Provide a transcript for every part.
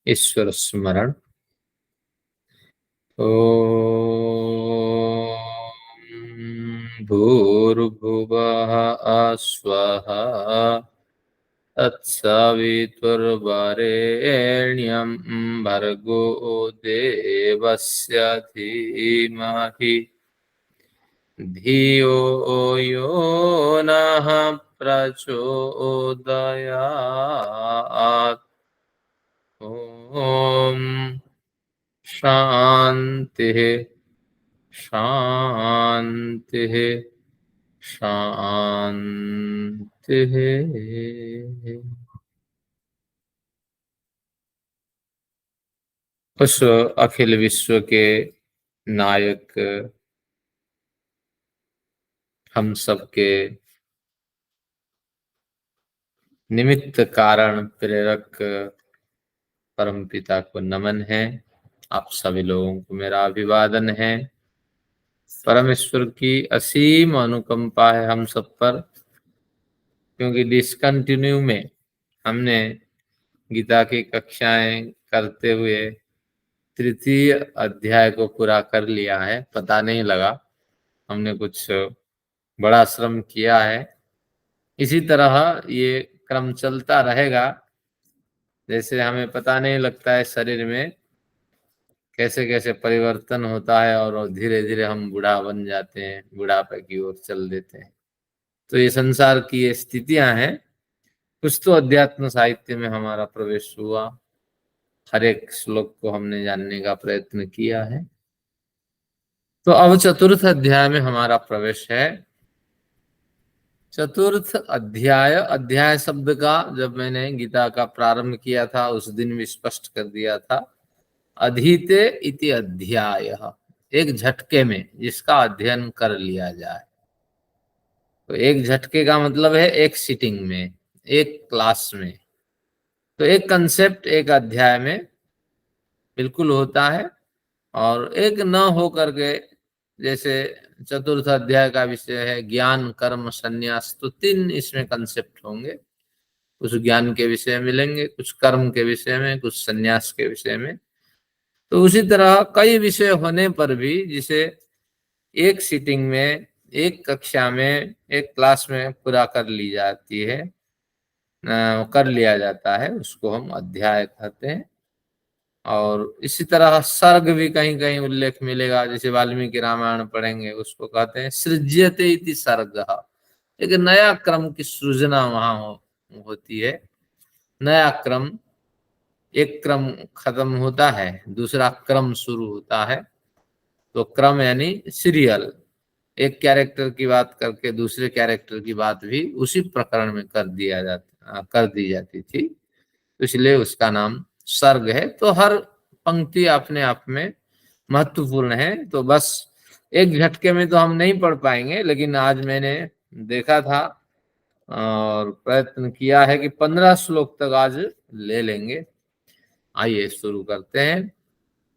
ईश्वर स्मरण। ओम भूर्भुवः स्वः तत्सवितुर्वरेण्यं भर्गो देवस्य धीमहि धियो यो नः प्रचोदयात्। ओम शांति शांति शांति। उस अखिल विश्व के नायक, हम सबके निमित्त कारण प्रेरक परमपिता को नमन है। आप सभी लोगों को मेरा अभिवादन है। परमेश्वर की असीम अनुकंपा है हम सब पर, क्योंकि डिसकंटिन्यू में हमने गीता की कक्षाएं करते हुए तृतीय अध्याय को पूरा कर लिया है। पता नहीं लगा, हमने कुछ बड़ा श्रम किया है। इसी तरह ये क्रम चलता रहेगा। जैसे हमें पता नहीं लगता है शरीर में कैसे कैसे परिवर्तन होता है और धीरे धीरे हम बूढ़ा बन जाते हैं, बुढ़ापे की ओर चल देते हैं। तो ये संसार की ये स्थितियां हैं। कुछ तो अध्यात्म साहित्य में हमारा प्रवेश हुआ, हर एक श्लोक को हमने जानने का प्रयत्न किया है। तो अब चतुर्थ अध्याय में हमारा प्रवेश है। चतुर्थ अध्याय, अध्याय शब्द का जब मैंने गीता का प्रारंभ किया था उस दिन भी स्पष्ट कर दिया था। अधीते इति अध्याय, एक झटके में जिसका अध्ययन कर लिया जाए। तो एक झटके का मतलब है एक सीटिंग में, एक क्लास में। तो एक कंसेप्ट एक अध्याय में बिल्कुल होता है, और एक न हो करके, जैसे चतुर्थ अध्याय का विषय है ज्ञान कर्म संन्यास, तो 3 इसमें कंसेप्ट होंगे। कुछ ज्ञान के विषय मिलेंगे, कुछ कर्म के विषय में, कुछ संन्यास के विषय में। तो उसी तरह कई विषय होने पर भी जिसे एक सीटिंग में, एक कक्षा में, एक क्लास में पूरा कर ली जाती है, कर लिया जाता है, उसको हम अध्याय कहते हैं। और इसी तरह सर्ग भी कहीं कहीं उल्लेख मिलेगा। जैसे वाल्मीकि रामायण पढ़ेंगे, उसको कहते हैं सृज्यते इति सर्ग। एक नया क्रम की सृजना वहां होती है। नया क्रम, एक क्रम खत्म होता है, दूसरा क्रम शुरू होता है। तो क्रम यानी सीरियल, एक कैरेक्टर की बात करके दूसरे कैरेक्टर की बात भी उसी प्रकरण में कर दी जाती थी, तो इसलिए उसका नाम सर्ग है। तो हर पंक्ति अपने आप में महत्वपूर्ण है। तो बस एक झटके में तो हम नहीं पढ़ पाएंगे, लेकिन आज मैंने देखा था और प्रयत्न किया है कि 15 श्लोक तक आज ले लेंगे। आइए शुरू करते हैं।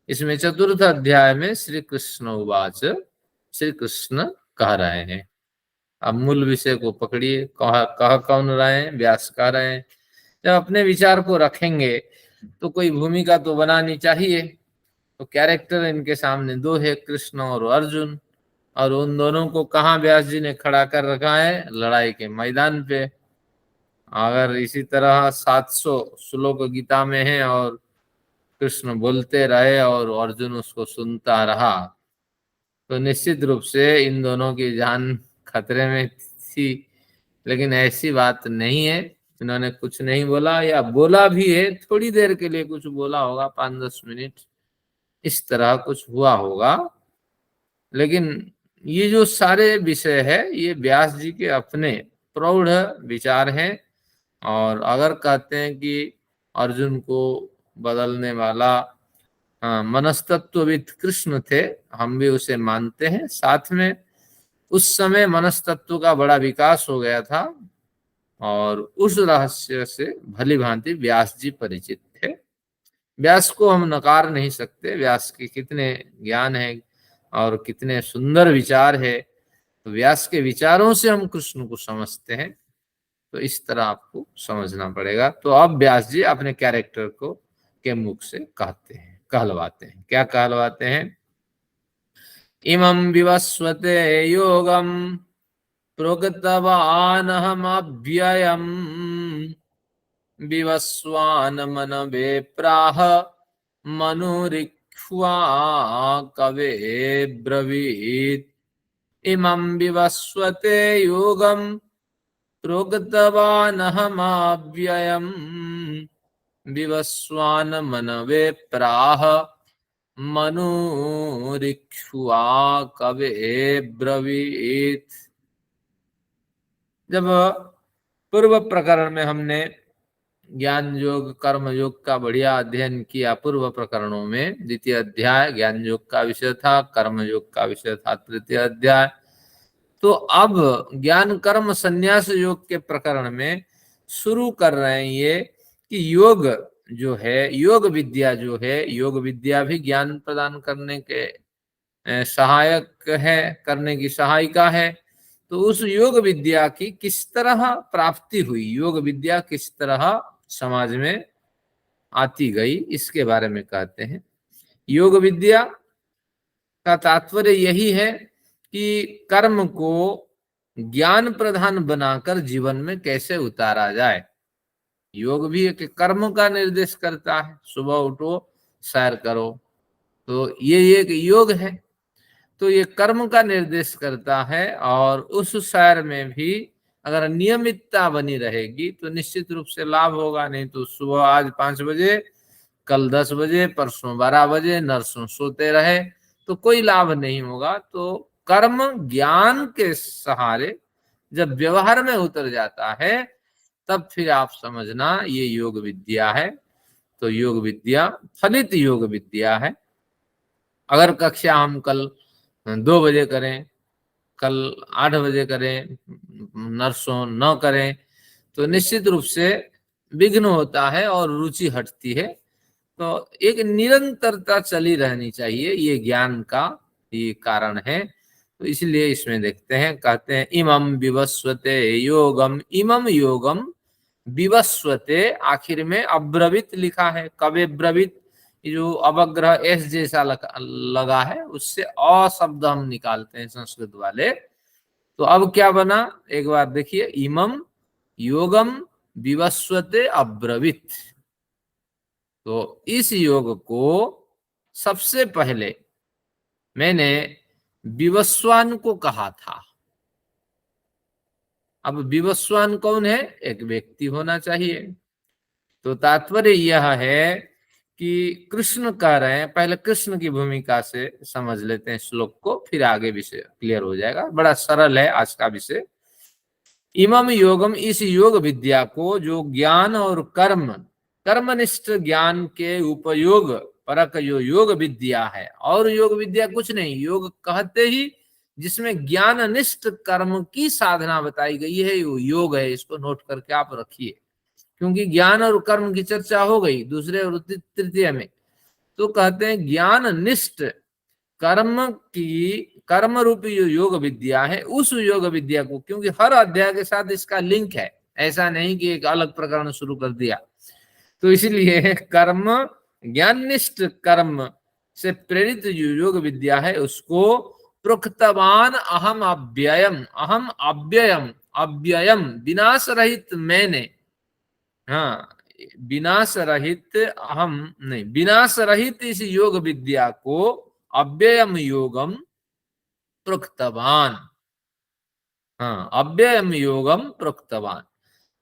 इसमें चतुर्थ अध्याय में श्री कृष्ण उवाच, श्री कृष्ण कह रहे हैं। अब मूल विषय को पकड़िए। कह कौन रहे हैं? व्यास कह रहे हैं। जब अपने विचार को रखेंगे तो कोई भूमिका तो बनानी चाहिए। तो कैरेक्टर इनके सामने 2 है, कृष्ण और अर्जुन। और उन दोनों को कहाँ व्यास जी ने खड़ा कर रखा है? लड़ाई के मैदान पे। अगर इसी तरह 700 श्लोक गीता में है और कृष्ण बोलते रहे और अर्जुन उसको सुनता रहा, तो निश्चित रूप से इन दोनों की जान खतरे में थी। लेकिन ऐसी बात नहीं है, इन्होंने कुछ नहीं बोला, या बोला भी है थोड़ी देर के लिए कुछ बोला होगा, 5-10 मिनट, इस तरह कुछ हुआ होगा। लेकिन ये जो सारे विषय है ये व्यास जी के अपने प्रौढ़ विचार हैं। और अगर कहते हैं कि अर्जुन को बदलने वाला मनस्तत्वविद कृष्ण थे, हम भी उसे मानते हैं। साथ में उस समय मनस्तत्व का बड़ा विकास हो गया था और उस रहस्य से भली भांति व्यास जी परिचित थे। व्यास को हम नकार नहीं सकते। व्यास के कितने ज्ञान है और कितने सुंदर विचार है। तो व्यास के विचारों से हम कृष्ण को समझते हैं। तो इस तरह आपको समझना पड़ेगा। तो अब व्यास जी अपने कैरेक्टर को के मुख से कहते हैं, कहलवाते हैं। क्या कहलवाते हैं? इमं विवस्वते योगम प्रोक्तवानहमव्ययम् विवस्वान मनवे प्राह मनुरिक्ष्वा कवे ब्रवीत्। इमं विवस्वते योगम प्रोक्तवानहमव्ययम् विवस्वान मनवे प्राह मनुरिक्ष्वा कवे ब्रवीत्। जब पूर्व प्रकरण में हमने ज्ञान योग कर्म योग का बढ़िया अध्ययन किया, पूर्व प्रकरणों में द्वितीय अध्याय ज्ञान योग का विषय था, कर्म योग का विषय था तृतीय अध्याय। तो अब ज्ञान कर्म संन्यास योग के प्रकरण में शुरू कर रहे हैं ये कि योग जो है, योग विद्या जो है, योग विद्या भी ज्ञान प्रदान करने के सहायक है, करने की सहायिका है। तो उस योग विद्या की किस तरह प्राप्ति हुई, योग विद्या किस तरह समाज में आती गई, इसके बारे में कहते हैं। योग विद्या का तात्पर्य यही है कि कर्म को ज्ञान प्रधान बनाकर जीवन में कैसे उतारा जाए। योग भी एक कर्म का निर्देश करता है, सुबह उठो सैर करो, तो ये एक योग है। तो ये कर्म का निर्देश करता है, और उस सैर में भी अगर नियमितता बनी रहेगी तो निश्चित रूप से लाभ होगा। नहीं तो सुबह आज 5 बजे, कल 10 बजे, परसों 12 बजे, नरसों सोते रहे तो कोई लाभ नहीं होगा। तो कर्म ज्ञान के सहारे जब व्यवहार में उतर जाता है, तब फिर आप समझना ये योग विद्या है। तो योग विद्या फलित योग विद्या है। अगर कक्षा हम कल 2 बजे करें, कल 8 बजे करें, नरसों न करें, तो निश्चित रूप से विघ्न होता है और रुचि हटती है। तो एक निरंतरता चली रहनी चाहिए, ये ज्ञान का ये कारण है। तो इसलिए इसमें देखते हैं, कहते हैं इमं विवस्वते योगम, इमं योगम विवस्वते, आखिर में अब्रवीत लिखा है। कवे ब्रवीत, जो अवग्रह एस जैसा लगा है, उससे अ शब्द हम निकालते हैं संस्कृत वाले। तो अब क्या बना, एक बार देखिए, इमं योगम विवस्वते अब्रवीत। तो इस योग को सबसे पहले मैंने विवस्वान को कहा था। अब विवस्वान कौन है? एक व्यक्ति होना चाहिए। तो तात्पर्य यह है कि कृष्ण कह रहे हैं, पहले कृष्ण की भूमिका से समझ लेते हैं श्लोक को, फिर आगे विषय क्लियर हो जाएगा। बड़ा सरल है आज का विषय। इमम योगम, इस योग विद्या को, जो ज्ञान और कर्मनिष्ठ ज्ञान के उपयोग परक जो योग विद्या है, और योग विद्या कुछ नहीं, योग कहते ही जिसमें ज्ञाननिष्ठ कर्म की साधना बताई गई है, वो योग है। इसको नोट करके आप रखिए, क्योंकि ज्ञान और कर्म की चर्चा हो गई दूसरे और तृतीय में। तो कहते हैं ज्ञान निष्ठ कर्म रूपी जो योग विद्या है, उस योग विद्या को, क्योंकि हर अध्याय के साथ इसका लिंक है, ऐसा नहीं कि एक अलग प्रकरण शुरू कर दिया। तो इसलिए कर्म, ज्ञाननिष्ठ कर्म से प्रेरित जो योग विद्या है, उसको प्रोक्तवान अहम अव्ययम, अहम अव्ययम, अव्ययम विनाश रहित मैंने, हाँ विनाश रहित, हम नहीं, विनाश रहित इस योग विद्या को अव्ययम योगम प्रोक्तवान, हाँ अव्ययम योगम प्रोक्तवान।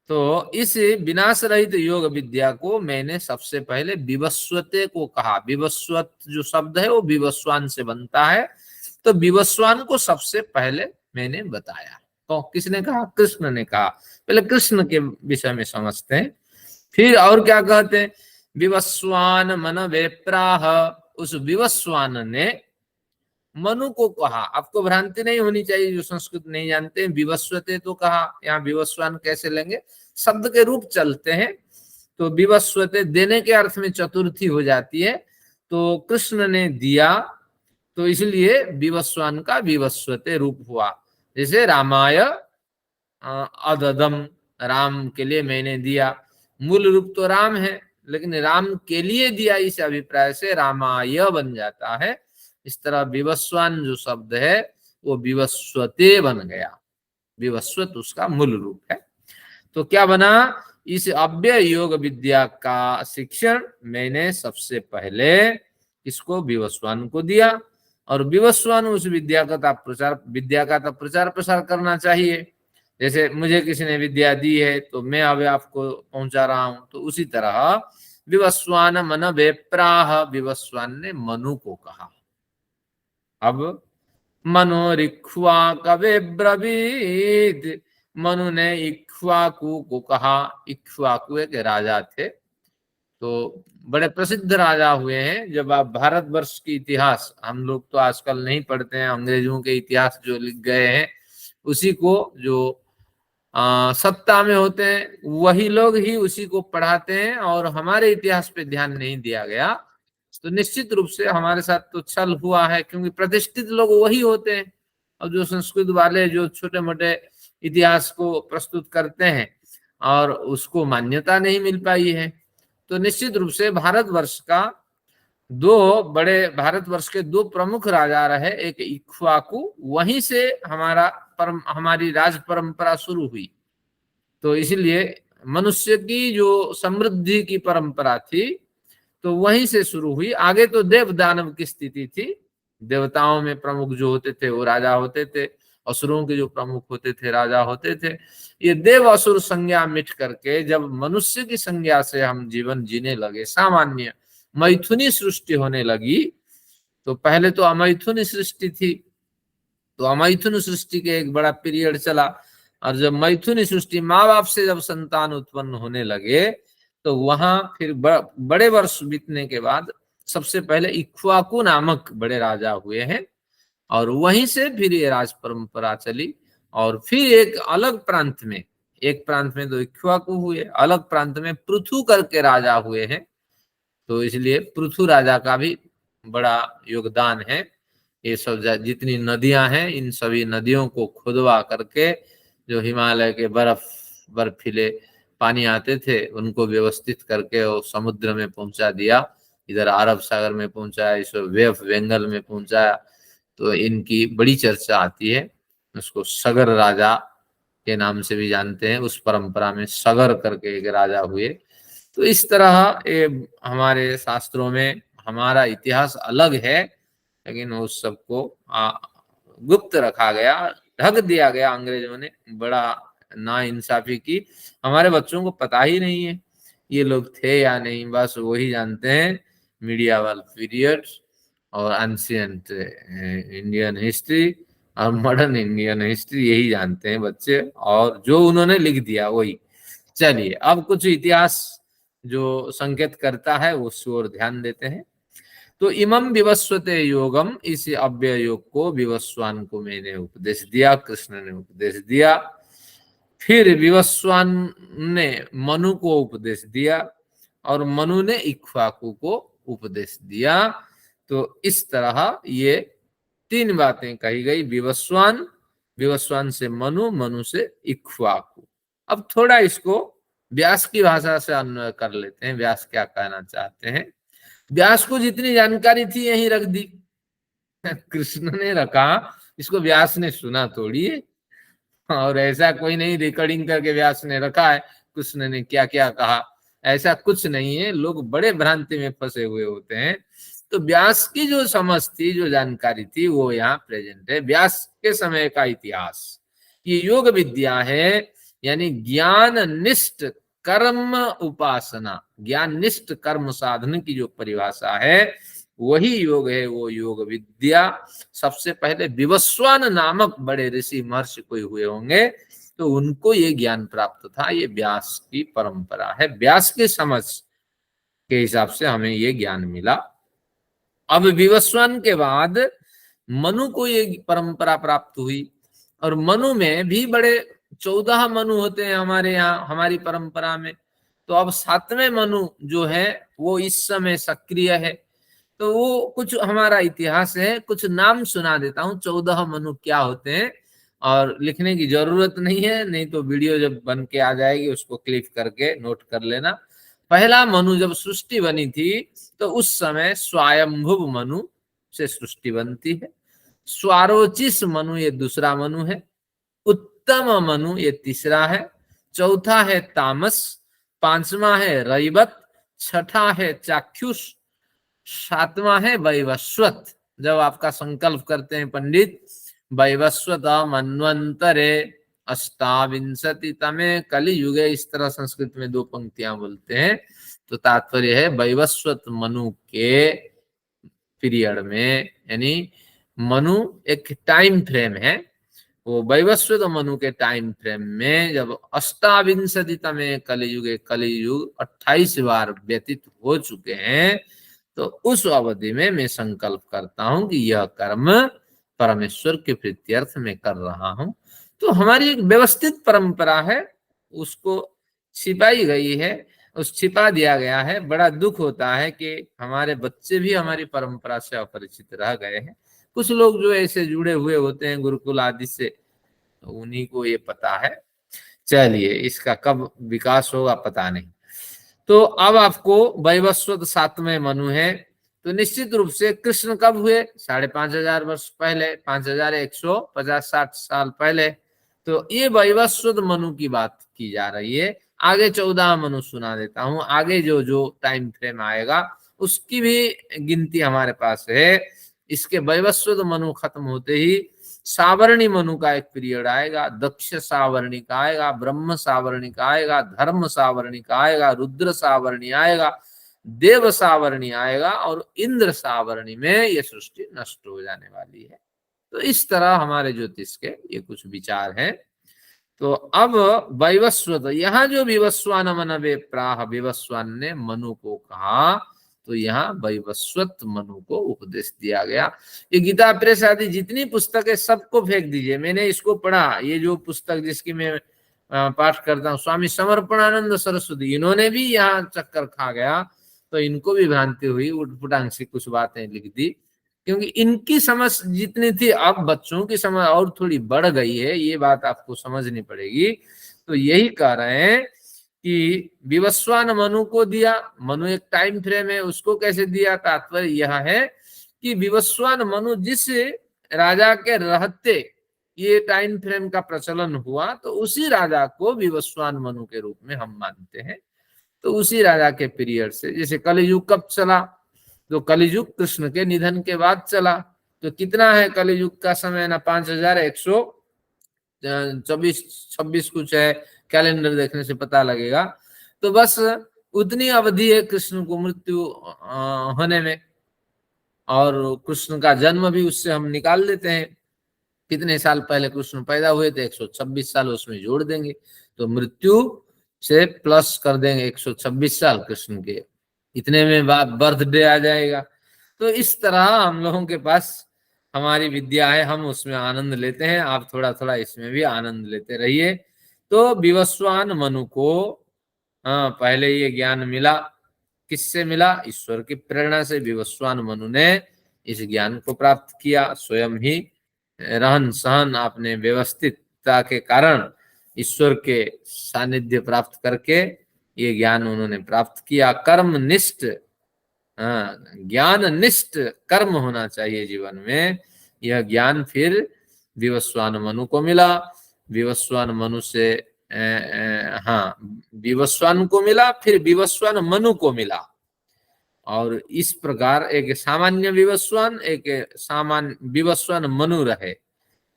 तो इस विनाश रहित योग विद्या को मैंने सबसे पहले विवस्वते को कहा। विवस्वत जो शब्द है वो विवस्वान से बनता है। तो विवस्वान को सबसे पहले मैंने बताया। तो किसने कहा? कृष्ण ने कहा। पहले कृष्ण के विषय में समझते हैं, फिर और क्या कहते हैं। विवस्वान मन वेप्राह, उस विवस्वान ने मनु को कहा। आपको भ्रांति नहीं होनी चाहिए, जो संस्कृत नहीं जानते हैं, विवस्वते तो कहा, यहाँ विवस्वान कैसे लेंगे, शब्द के रूप चलते हैं। तो विवस्वते देने के अर्थ में चतुर्थी हो जाती है। तो कृष्ण ने दिया, तो इसलिए विवस्वान का विवस्वते रूप हुआ। जैसे रामाय अददम, राम के लिए मैंने दिया, मूल रूप तो राम है, लेकिन राम के लिए दिया इस अभिप्राय से रामाय बन जाता है। इस तरह विवस्वान जो शब्द है वो विवस्वते बन गया, विवस्वत उसका मूल रूप है। तो क्या बना, इस अव्यय योग विद्या का शिक्षण मैंने सबसे पहले इसको विवस्वान को दिया, और विवस्वान उस विद्या का प्रचार प्रसार करना चाहिए। जैसे मुझे किसी ने विद्या दी है तो मैं अब आपको पहुंचा रहा हूं, तो उसी तरह विवस्वान मन वेप्राह, विवस्वान ने मनु को कहा। अब मनोरिक्वा कवे ब्रवीत, मनु ने इक्ष्वाकु को कहा। इक्ष्वाकु एक राजा थे, तो बड़े प्रसिद्ध राजा हुए हैं। जब आप भारतवर्ष की इतिहास, हम लोग तो आजकल नहीं पढ़ते हैं, अंग्रेजों के इतिहास जो लिख गए हैं उसी को, जो सत्ता में होते हैं वही लोग ही उसी को पढ़ाते हैं, और हमारे इतिहास पे ध्यान नहीं दिया गया। तो निश्चित रूप से हमारे साथ तो छल हुआ है, क्योंकि प्रतिष्ठित लोग वही होते हैं, और जो संस्कृत वाले जो छोटे मोटे इतिहास को प्रस्तुत करते हैं और उसको मान्यता नहीं मिल पाई है। तो निश्चित रूप से भारतवर्ष के दो प्रमुख राजा रहे, एक इक्ष्वाकु, वहीं से हमारी राज परंपरा शुरू हुई। तो इसलिए मनुष्य की जो समृद्धि की परंपरा थी तो वहीं से शुरू हुई। आगे तो देव दानव की स्थिति थी, देवताओं में प्रमुख जो होते थे वो राजा होते थे, असुरों के जो प्रमुख होते थे राजा होते थे। ये देव असुर संज्ञा मिट करके जब मनुष्य की संज्ञा से हम जीवन जीने लगे, सामान्य मैथुनी सृष्टि होने लगी, तो पहले तो अमैथुनी सृष्टि थी, तो अमैथुन सृष्टि के एक बड़ा पीरियड चला, और जब मैथुनी सृष्टि माँ बाप से जब संतान उत्पन्न होने लगे तो वहां फिर बड़े वर्ष बीतने के बाद सबसे पहले इक्ष्वाकु नामक बड़े राजा हुए हैं, और वहीं से फिर ये राज परंपरा चली। और फिर एक प्रांत में तो इक्ष्वाकु हुए, अलग प्रांत में पृथु करके राजा हुए हैं। तो इसलिए पृथु राजा का भी बड़ा योगदान है। ये सब जितनी नदियां हैं, इन सभी नदियों को खुदवा करके जो हिमालय के बर्फीले पानी आते थे उनको व्यवस्थित करके वो समुद्र में पहुंचा दिया, इधर अरब सागर में पहुंचाया, इस वेव बंगाल में पहुंचाया। तो इनकी बड़ी चर्चा आती है, उसको सगर राजा के नाम से भी जानते हैं। उस परंपरा में सगर करके एक राजा हुए। तो इस तरह ये हमारे शास्त्रों में हमारा इतिहास अलग है, लेकिन उस सबको गुप्त रखा गया, ढक दिया गया अंग्रेजों ने। बड़ा ना इंसाफी की, हमारे बच्चों को पता ही नहीं है ये लोग थे या नहीं, बस वही जानते हैं मीडियावल पीरियड और एंशिएंट इंडियन हिस्ट्री और मॉडर्न इंडियन हिस्ट्री, यही जानते हैं बच्चे, और जो उन्होंने लिख दिया वही। चलिए अब कुछ इतिहास जो संकेत करता है उस ओर ध्यान देते हैं। तो इमम विवस्वते योगम, इस अव्यय योग को विवस्वान को मैंने उपदेश दिया, कृष्ण ने उपदेश दिया। फिर विवस्वान ने मनु को उपदेश दिया, और मनु ने इक्ष्वाकु को उपदेश दिया। तो इस तरह ये तीन बातें कही गई, विवस्वान से मनु, मनु से इक्ष्वाकु। अब थोड़ा इसको व्यास की भाषा से अन्वय कर लेते हैं, व्यास क्या कहना चाहते हैं। व्यास को जितनी जानकारी थी यहीं रख दी, कृष्ण ने रखा, इसको व्यास ने सुना थोड़ी है, और ऐसा कोई नहीं रिकॉर्डिंग करके व्यास ने रखा है कृष्ण ने क्या क्या कहा, ऐसा कुछ नहीं है। लोग बड़े भ्रांति में फंसे हुए होते हैं। तो व्यास की जो समझ थी, जो जानकारी थी, वो यहाँ प्रेजेंट है। व्यास के समय का इतिहास, ये योग विद्या है, यानी ज्ञान निष्ठ कर्म उपासना, ज्ञान निष्ठ कर्म साधन की जो परिभाषा है वही योग है, वो योग विद्या। सबसे पहले विवस्वान नामक बड़े ऋषि महर्षि कोई हुए होंगे, तो उनको ये ज्ञान प्राप्त था। ये व्यास की परंपरा है, व्यास की समझ के हिसाब से हमें ये ज्ञान मिला। अब विवस्वान के बाद मनु को ये परंपरा प्राप्त हुई, और मनु में भी बड़े 14 मनु होते हैं हमारे यहाँ, हमारी परंपरा में। तो अब 7वें मनु जो है वो इस समय सक्रिय है। तो वो कुछ हमारा इतिहास है, कुछ नाम सुना देता हूँ, 14 मनु क्या होते हैं, और लिखने की जरूरत नहीं है, नहीं तो वीडियो जब बन के आ जाएगी उसको क्लिक करके नोट कर लेना। पहला मनु जब सृष्टि बनी थी तो उस समय स्वयंभुव मनु से सृष्टि बनती है। स्वारोचिस मनु ये दूसरा मनु है। उत्तम मनु ये तीसरा है। चौथा है तामस। पांचवा है रैवत। छठा है चाक्षुष। सातवां है वैवस्वत। जब आपका संकल्प करते हैं पंडित, वैवस्वत मन्वंतरे अष्टाविंशति तमे कलियुगे, इस तरह संस्कृत में दो पंक्तियां बोलते हैं, तो तात्पर्य है वैवस्वत मनु के पीरियड में, यानी मनु एक टाइम फ्रेम है, वो वैवस्वत मनु के टाइम फ्रेम में जब अष्टाविंशति तमे कलियुगे, कलियुग 28 बार व्यतीत हो चुके हैं, तो उस अवधि में मैं संकल्प करता हूं कि यह कर्म परमेश्वर के प्रीत्यर्थ में कर रहा हूं। तो हमारी एक व्यवस्थित परंपरा है, उसको छिपाई गई है, उस छिपा दिया गया है। बड़ा दुख होता है कि हमारे बच्चे भी हमारी परंपरा से अपरिचित रह गए हैं। कुछ लोग जो ऐसे जुड़े हुए होते हैं गुरुकुल आदि से, तो उन्हीं को ये पता है। चलिए, इसका कब विकास होगा पता नहीं। तो अब आपको वैवस्वत 7वें मनु है, तो निश्चित रूप से कृष्ण कब हुए? 5,500 वर्ष पहले, 5,150-60 साल पहले। तो ये वैवस्वत मनु की बात की जा रही है। आगे 14 मनु सुना देता हूं, आगे जो जो टाइम फ्रेम आएगा उसकी भी गिनती हमारे पास है। इसके वैवस्वत मनु खत्म होते ही सावर्णी मनु का एक पीरियड आएगा, दक्ष सावर्णी का आएगा, ब्रह्म सावर्णी का आएगा, धर्म सावर्णी का आएगा, रुद्र सावर्णी आएगा, देव सावर्णी आएगा, और इंद्र सावर्णी में ये सृष्टि नष्ट हो जाने वाली है। तो इस तरह हमारे ज्योतिष के ये कुछ विचार हैं। तो अब वैवस्वत, यहाँ जो विवस्वान मनवे प्राह, विवस्वान ने मनु को कहा, तो यहाँ वैवस्वत मनु को उपदेश दिया गया। ये गीता प्रेस आदि जितनी पुस्तक है सबको फेंक दीजिए। मैंने इसको पढ़ा, ये जो पुस्तक जिसकी मैं पाठ करता हूँ, स्वामी समर्पणानंद सरस्वती, इन्होंने भी यहाँ चक्कर खा गया, तो इनको भी भ्रांति हुई, उठपुटांग सी कुछ बातें लिख दी, क्योंकि इनकी समझ जितनी थी, अब बच्चों की समझ और थोड़ी बढ़ गई है, ये बात आपको समझनी पड़ेगी। तो यही कह रहे हैं कि विवस्वान मनु को दिया, मनु एक टाइम फ्रेम है, उसको कैसे दिया? तात्पर्य यह है कि विवस्वान मनु जिस राजा के रहते ये टाइम फ्रेम का प्रचलन हुआ, तो उसी राजा को विवस्वान मनु के रूप में हम मानते हैं। तो उसी राजा के पीरियड से, जैसे कलियुग कब चला, तो कलियुग कृष्ण के निधन के बाद चला। तो कितना है कलियुग का समय ना? 5,124-26 कुछ है, कैलेंडर देखने से पता लगेगा। तो बस उतनी अवधि है कृष्ण को मृत्यु होने में, और कृष्ण का जन्म भी उससे हम निकाल देते हैं। कितने साल पहले कृष्ण पैदा हुए थे? 126 साल उसमें जोड़ देंगे, तो मृत्यु से प्लस कर देंगे 126 साल कृष्ण के, इतने में बर्थडे आ जाएगा। तो इस तरह हम लोगों के पास हमारी विद्या है, हम उसमें आनंद लेते हैं। आप थोड़ा थोड़ा इसमें भी आनंद लेते रहिए। तो विवस्वान मनु को पहले ये ज्ञान मिला, किससे मिला? ईश्वर की प्रेरणा से विवस्वान मनु ने इस ज्ञान को प्राप्त किया। स्वयं ही रहन सहन आपने व्यवस्थितता के कारण ईश्वर के सानिध्य प्राप्त करके ये ज्ञान उन्होंने प्राप्त किया। कर्म निष्ठ, ज्ञान निष्ठ कर्म होना चाहिए जीवन में। यह ज्ञान फिर विवस्वान मनु को मिला। विवस्वान मनु से विवस्वान को मिला, फिर विवस्वान मनु को मिला, और इस प्रकार एक सामान्य विवस्वान, एक सामान्य विवस्वान मनु रहे,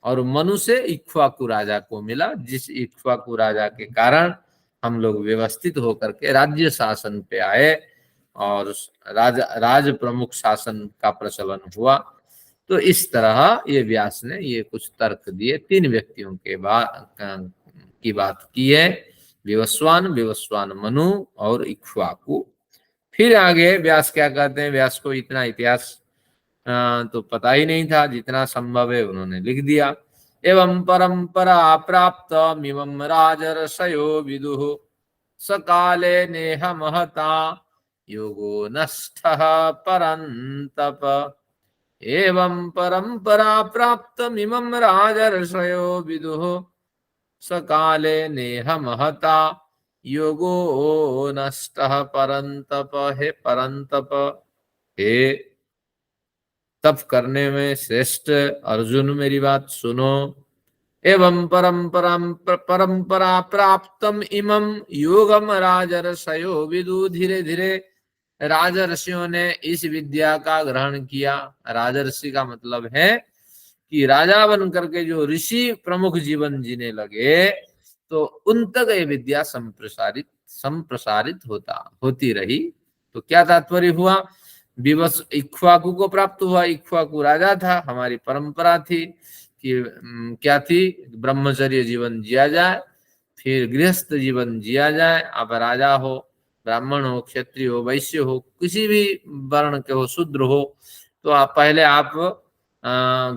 और मनु से इक्ष्वाकु राजा को मिला, जिस इक्ष्वाकु राजा के कारण हम लोग व्यवस्थित होकर के राज्य शासन पे आए, और राज प्रमुख शासन का प्रचलन हुआ। तो इस तरह ये व्यास ने ये कुछ तर्क दिए। 3 व्यक्तियों के की बात की है, विवस्वान, विवस्वान मनु और इक्ष्वाकु। फिर आगे व्यास क्या कहते हैं? व्यास को इतना इतिहास तो पता ही नहीं था, जितना संभव है उन्होंने लिख दिया। एवं परंपरा प्राप्त मिमं राजर्षयो विदुः सकाले नेह महता योगो नष्टः परन्तप। एवं परंपरा प्राप्त मिमं राजर्षयो विदुः सकाले नेह महता योगो नष्टः परंतप। हे परंतप, हे तप करने में श्रेष्ठ अर्जुन, मेरी बात सुनो। एवं परंपरा प्राप्तम इमं योगम राजर्षयो विदु। धीरे धीरे राजर्षियों ने इस विद्या का ग्रहण किया। राजर्षि का मतलब है कि राजा बन करके जो ऋषि प्रमुख जीवन जीने लगे, तो उन तक ये विद्या संप्रसारित होती रही। तो क्या तात्पर्य हुआ? विवश इक्ष्वाकु को प्राप्त हुआ। इक्ष्वाकु राजा था, हमारी परंपरा थी कि क्या थी? ब्रह्मचर्य जीवन जिया जाए, फिर गृहस्थ जीवन जिया जाए। आप राजा हो, ब्राह्मण हो, क्षत्रिय हो, वैश्य हो, किसी भी वर्ण के हो, शूद्र हो, तो आप पहले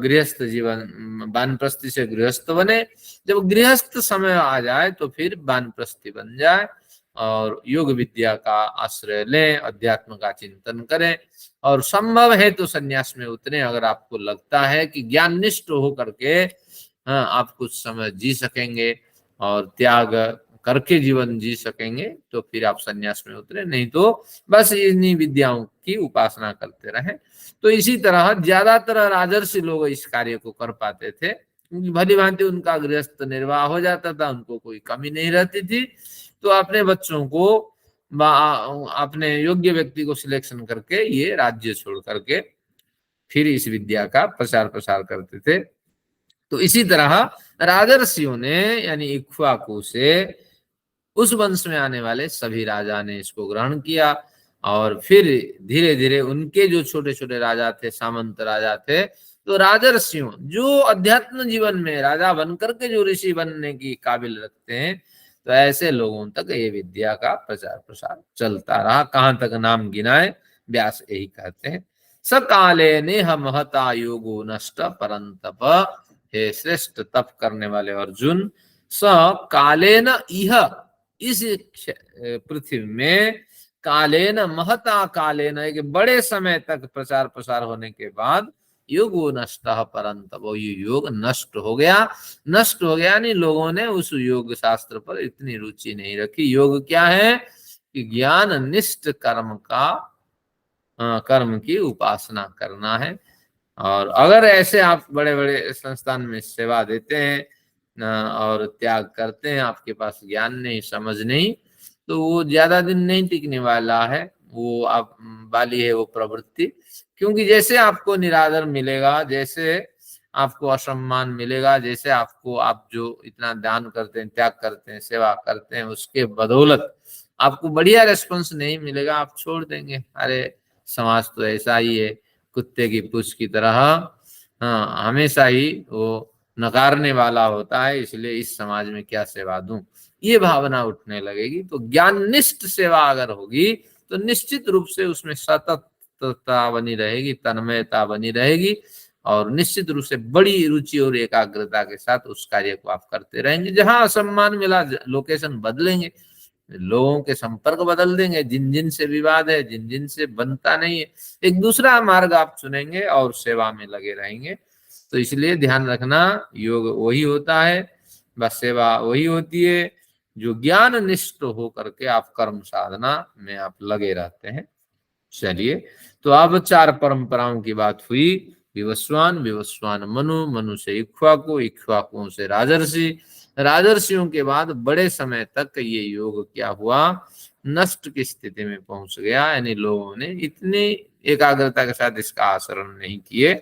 गृहस्थ जीवन, वानप्रस्थी से गृहस्थ बने। जब गृहस्थ समय आ जाए तो फिर वानप्रस्थी बन जाए और योग विद्या का आश्रय लें, अध्यात्म का चिंतन करें, और संभव है तो संन्यास में उतरे। अगर आपको लगता है कि ज्ञान निष्ठ हो करके आप कुछ समय जी सकेंगे और त्याग करके जीवन जी सकेंगे, तो फिर आप संन्यास में उतरे, नहीं तो बस इन्हीं विद्याओं की उपासना करते रहें। तो इसी तरह ज्यादातर राजर्षि लोग इस कार्य को कर पाते थे, क्योंकि भली भांति उनका गृहस्थ निर्वाह हो जाता था, उनको कोई कमी नहीं रहती थी। तो अपने बच्चों को, अपने योग्य व्यक्ति को सिलेक्शन करके ये राज्य छोड़ करके फिर इस विद्या का प्रचार प्रसार करते थे। तो इसी तरह राजर्षियों ने, यानी इक्ष्वाकु से उस वंश में आने वाले सभी राजा ने इसको ग्रहण किया, और फिर धीरे धीरे उनके जो छोटे छोटे राजा थे, सामंत राजा थे, तो राजर्षियों जो अध्यात्म जीवन में राजा बनकर के जो ऋषि बनने की काबिल रखते हैं, तो ऐसे लोगों तक ये विद्या का प्रचार प्रसार चलता रहा। कहां तक नाम गिनाए, व्यास यही कहते हैं। सकाले नेह महता योगो नष्ट परंतप। हे श्रेष्ठ तप करने वाले अर्जुन, स कालेन इह, इस पृथ्वी में, कालेन महता कालेन, एक बड़े समय तक प्रचार प्रसार होने के बाद, योगो नष्ट परंतप, वो योग नष्ट हो गया। नष्ट हो गया यानी लोगों ने उस योग शास्त्र पर इतनी रुचि नहीं रखी। योग क्या है? कि ज्ञान निष्ठ कर्म की उपासना करना है। और अगर ऐसे आप बड़े बड़े संस्थान में सेवा देते हैं और त्याग करते हैं, आपके पास ज्ञान नहीं, समझ नहीं, तो वो ज्यादा दिन नहीं टिकने वाला है। वो आप वाली है वो प्रवृत्ति। क्योंकि जैसे आपको निरादर मिलेगा, जैसे आपको असम्मान मिलेगा, जैसे आपको, आप जो इतना दान करते हैं, त्याग करते हैं, सेवा करते हैं, उसके बदौलत आपको बढ़िया रेस्पॉन्स नहीं मिलेगा, आप छोड़ देंगे। अरे समाज तो ऐसा ही है, कुत्ते की पूंछ की तरह, हाँ, हमेशा ही वो नकारने वाला होता है, इसलिए इस समाज में क्या सेवा दूं, ये भावना उठने लगेगी। तो ज्ञाननिष्ठ सेवा अगर होगी तो निश्चित रूप से उसमें सततता बनी रहेगी, तन्मयता बनी रहेगी, और निश्चित रूप से बड़ी रुचि और एकाग्रता के साथ उस कार्य को आप करते रहेंगे। जहां असम्मान मिला, लोकेशन बदलेंगे, लोगों के संपर्क बदल देंगे, जिन जिन से विवाद है, जिन जिन से बनता नहीं है, एक दूसरा मार्ग आप चुनेंगे और सेवा में लगे रहेंगे। तो इसलिए ध्यान रखना, योग वही होता है, बस सेवा वही होती है जो ज्ञान निष्ठ हो करके आप कर्म साधना में आप लगे रहते हैं। चलिए, तो अब 4 परंपराओं की बात हुई। विवस्वान, विवस्वान मनु, मनु से इक्ष्वाकु, इक्ष्वाकुओं से राजर्षि, राजर्षियों के बाद बड़े समय तक ये योग क्या हुआ? नष्ट की स्थिति में पहुंच गया। यानी लोगों ने इतनी एकाग्रता के साथ इसका आचरण नहीं किए।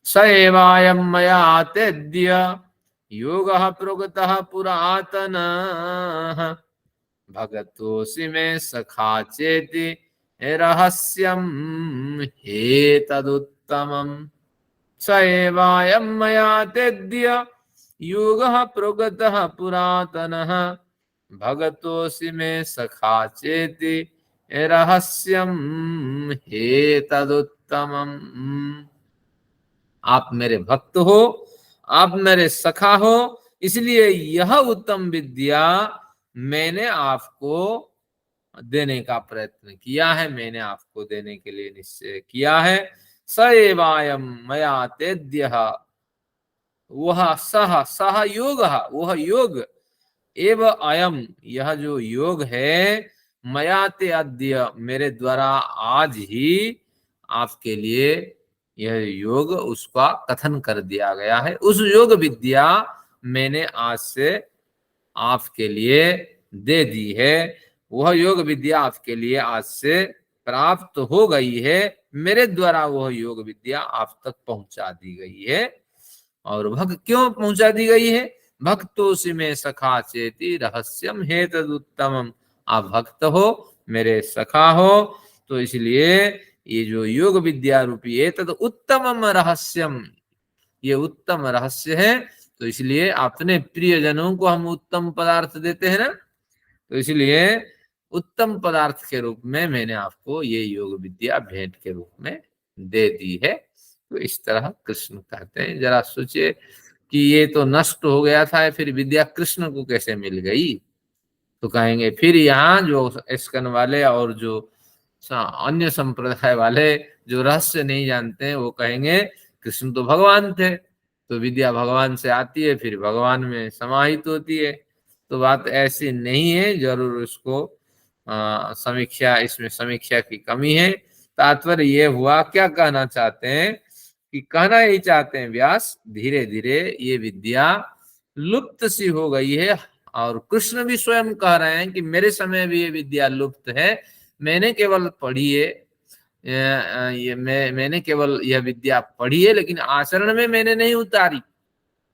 स एवायं मया तेद्य योगः प्रोगतः पुरातनः भगतोऽसि मे सखा चेति रहस्यं हेतदुत्तमम्। स एवायं मया तेद्य योगः प्रोगतः पुरातनः भगतोऽसि मे सखा चेति रहस्यं हेतदुत्तमम्। आप मेरे भक्त हो, आप मेरे सखा हो, इसलिए यह उत्तम विद्या मैंने आपको देने का प्रयत्न किया है, मैंने आपको देने के लिए निश्चय किया है। स एवायं मया तेद्यः, वह सह योग, वह योग एव अयम, यह जो योग है, मया ते अद्य, मेरे द्वारा आज ही आपके लिए यह योग उसका कथन कर दिया गया है। उस योग विद्या मैंने आज से आपके लिए दे दी है। वह योग विद्या आपके लिए आज से प्राप्त हो गई है। मेरे द्वारा वह योग विद्या आप तक पहुंचा दी गई है। और भक्त क्यों पहुंचा दी गई है? भक्तोसि में सखा चेति रहस्यम हे तदुत्तमम। आप भक्त हो, मेरे सखा हो, तो इसलिए ये जो योग विद्या रूपी है तद उत्तमम रहस्यम, ये उत्तम रहस्य है। तो इसलिए अपने प्रियजनों को हम उत्तम पदार्थ देते हैं ना, तो इसलिए उत्तम पदार्थ के रूप में मैंने आपको ये योग विद्या भेंट के रूप में दे दी है। तो इस तरह कृष्ण कहते हैं। जरा सोचिए कि ये तो नष्ट हो गया था, फिर विद्या कृष्ण को कैसे मिल गई? तो कहेंगे फिर यहाँ जो इस्कन वाले और जो अन्य संप्रदाय वाले जो रहस्य नहीं जानते हैं, वो कहेंगे कृष्ण तो भगवान थे, तो विद्या भगवान से आती है, फिर भगवान में समाहित होती है। तो बात ऐसी नहीं है, जरूर उसको समीक्षा, इसमें समीक्षा की कमी है। तात्पर्य ये हुआ, क्या कहना चाहते हैं कि कहना यही चाहते हैं व्यास, धीरे धीरे ये विद्या लुप्त सी हो गई है। और कृष्ण भी स्वयं कह रहे हैं कि मेरे समय भी ये विद्या लुप्त है, मैंने केवल पढ़ी है, मैंने केवल यह विद्या पढ़ी है, लेकिन आचरण में मैंने नहीं उतारी।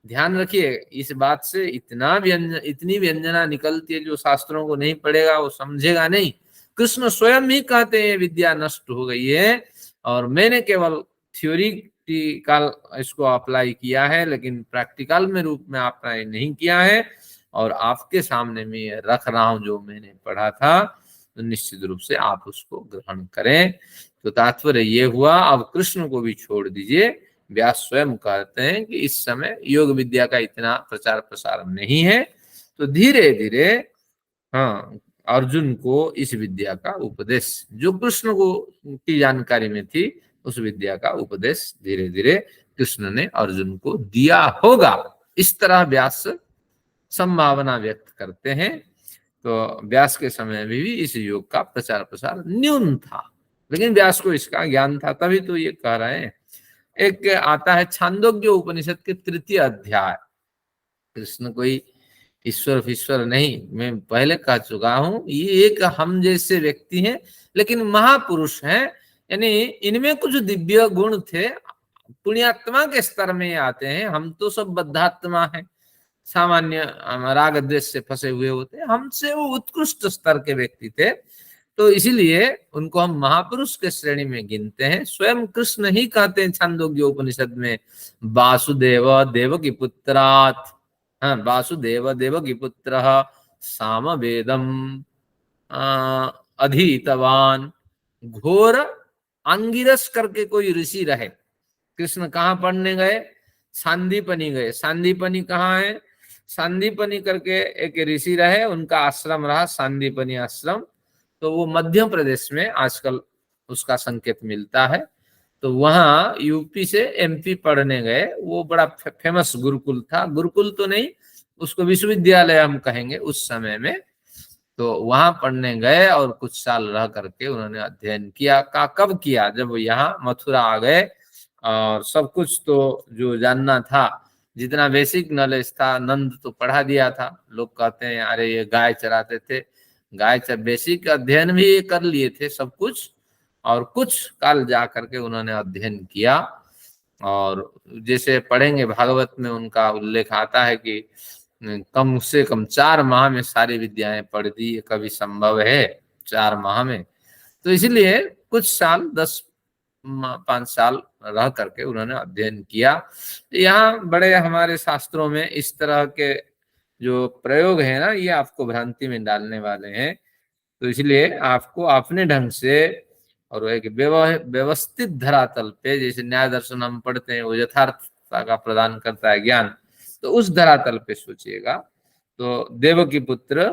ध्यान रखिए इस बात से, इतनी व्यंजना निकलती है, जो शास्त्रों को नहीं पढ़ेगा वो समझेगा नहीं। कृष्ण स्वयं ही कहते हैं विद्या नष्ट हो गई है, और मैंने केवल थ्योरिटिकल इसको अप्लाई किया है, लेकिन प्रैक्टिकल में रूप में अप्लाई नहीं किया है। और आपके सामने में ये रख रहा हूं जो मैंने पढ़ा था, तो निश्चित रूप से आप उसको ग्रहण करें। तो तात्पर्य ये हुआ, अब कृष्ण को भी छोड़ दीजिए। व्यास स्वयं कहते हैं कि इस समय योग विद्या का इतना प्रचार प्रसार नहीं है, तो धीरे धीरे हाँ अर्जुन को इस विद्या का उपदेश, जो कृष्ण को की जानकारी में थी, उस विद्या का उपदेश धीरे धीरे कृष्ण ने अर्जुन को दिया होगा। इस तरह व्यास संभावना व्यक्त करते हैं। तो व्यास के समय में भी इस योग का प्रचार प्रसार न्यून था, लेकिन व्यास को इसका ज्ञान था, तभी तो ये कह रहे हैं। एक आता है छांदोग्य उपनिषद के 3य अध्याय। कृष्ण कोई ईश्वर ईश्वर नहीं, मैं पहले कह चुका हूं, ये एक हम जैसे व्यक्ति हैं, लेकिन महापुरुष हैं। यानी इनमें कुछ दिव्य गुण थे, पुण्यात्मा के स्तर में आते हैं। हम तो सब बद्धात्मा हैं, सामान्य राग द्वेष से फंसे हुए होते हैं। हमसे वो उत्कृष्ट स्तर के व्यक्ति थे, तो इसीलिए उनको हम महापुरुष के श्रेणी में गिनते हैं। स्वयं कृष्ण ही कहते हैं छांदोग्य उपनिषद में, वासुदेव देवकी पुत्रात्, हाँ वासुदेव देवकी पुत्र सामवेदम अधीतवान घोर अंगिरस करके कोई ऋषि रहे। कृष्ण कहाँ पढ़ने गए? सांदीपनी गए। सांदीपनी कहाँ है? सांदीपनी करके एक ऋषि रहे, उनका आश्रम रहा सांदीपनी आश्रम। तो वो मध्य प्रदेश में आजकल उसका संकेत मिलता है। तो वहां यूपी से एमपी पढ़ने गए। वो बड़ा फेमस गुरुकुल था, गुरुकुल तो नहीं, उसको विश्वविद्यालय हम कहेंगे उस समय में। तो वहां पढ़ने गए और कुछ साल रह करके उन्होंने अध्ययन किया। कब किया? जब यहाँ मथुरा आ गए, और सब कुछ तो जो जानना था, जितना बेसिक नॉलेज था, नंद तो पढ़ा दिया था। लोग कहते हैं अरे ये गाय चराते थे, गाय बेसिक अध्ययन भी कर लिए थे सब कुछ। और कुछ काल जा करके उन्होंने अध्ययन किया। और जैसे पढ़ेंगे भागवत में उनका उल्लेख आता है कि कम से कम 4 माह में सारी विद्याएं पढ़ दी। कभी संभव है 4 माह में? तो इसलिए कुछ साल 5 साल रह करके उन्होंने अध्ययन किया। यहाँ बड़े हमारे शास्त्रों में इस तरह के जो प्रयोग है ना, ये आपको भ्रांति में डालने वाले हैं। तो इसलिए आपको अपने ढंग से, और एक व्यवस्थित धरातल पे, जैसे न्याय दर्शन हम पढ़ते हैं, वो यथार्थता का प्रदान करता है ज्ञान, तो उस धरातल पे सोचिएगा। तो देवकी पुत्र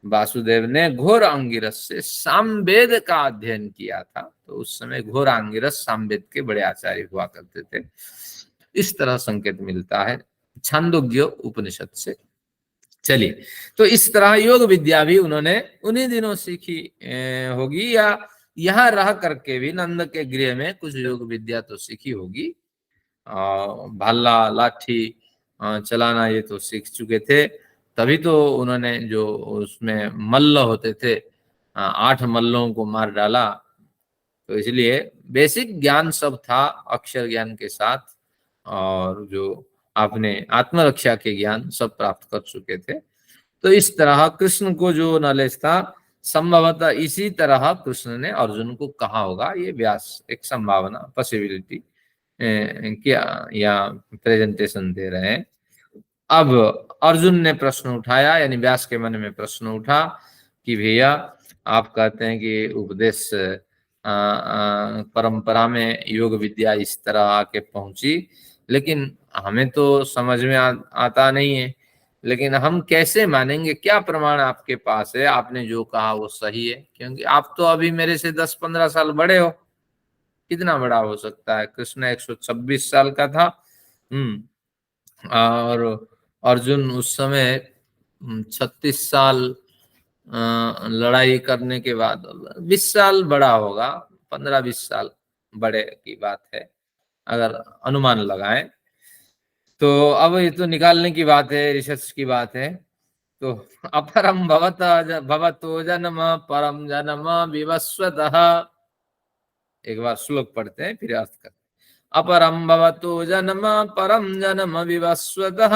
वासुदेव ने घोर अंगिरस से सामवेद का अध्ययन किया था। तो उस समय घोर अंगिरस सामवेद के बड़े आचार्य हुआ करते थे। इस तरह संकेत मिलता है छांदोग्य उपनिषद से। चलिए, तो इस तरह योग विद्या भी उन्होंने उन्हीं दिनों सीखी होगी, या यहाँ रह करके भी नंद के गृह में कुछ योग विद्या तो सीखी होगी। भाला लाठी चलाना ये तो सीख चुके थे, तभी तो उन्होंने जो उसमें मल्ल होते थे 8 मल्लों को मार डाला। तो इसलिए बेसिक ज्ञान सब था अक्षर ज्ञान के साथ, और जो आपने आत्मरक्षा के ज्ञान सब प्राप्त कर चुके थे। तो इस तरह कृष्ण को जो नॉलेज था, संभवतः इसी तरह कृष्ण ने अर्जुन को कहा होगा। ये व्यास एक संभावना, पॉसिबिलिटी क्या या प्रेजेंटेशन दे रहे हैं। अब अर्जुन ने प्रश्न उठाया, यानी व्यास के मन में प्रश्न उठा कि भैया आप कहते हैं कि उपदेश परंपरा में योग विद्या इस तरह आके पहुंची, लेकिन हमें तो समझ में आता नहीं है, लेकिन हम कैसे मानेंगे? क्या प्रमाण आपके पास है? आपने जो कहा वो सही है? क्योंकि आप तो अभी मेरे से 10-15 साल बड़े हो। कितना बड़ा हो सकता है? कृष्ण 126 साल का था। और अर्जुन उस समय 36 साल लड़ाई करने के बाद 20 साल बड़ा होगा, 15-20 साल बड़े की बात है अगर अनुमान लगाएं तो। अब ये तो निकालने की बात है, रिसर्च की बात है। तो अपरम भवतो जन्म परम जन्म विवस्वतः, एक बार श्लोक पढ़ते हैं फिर अर्थ करते हैं। अपरम भवतो जन्म परम जन्म विवस्वतः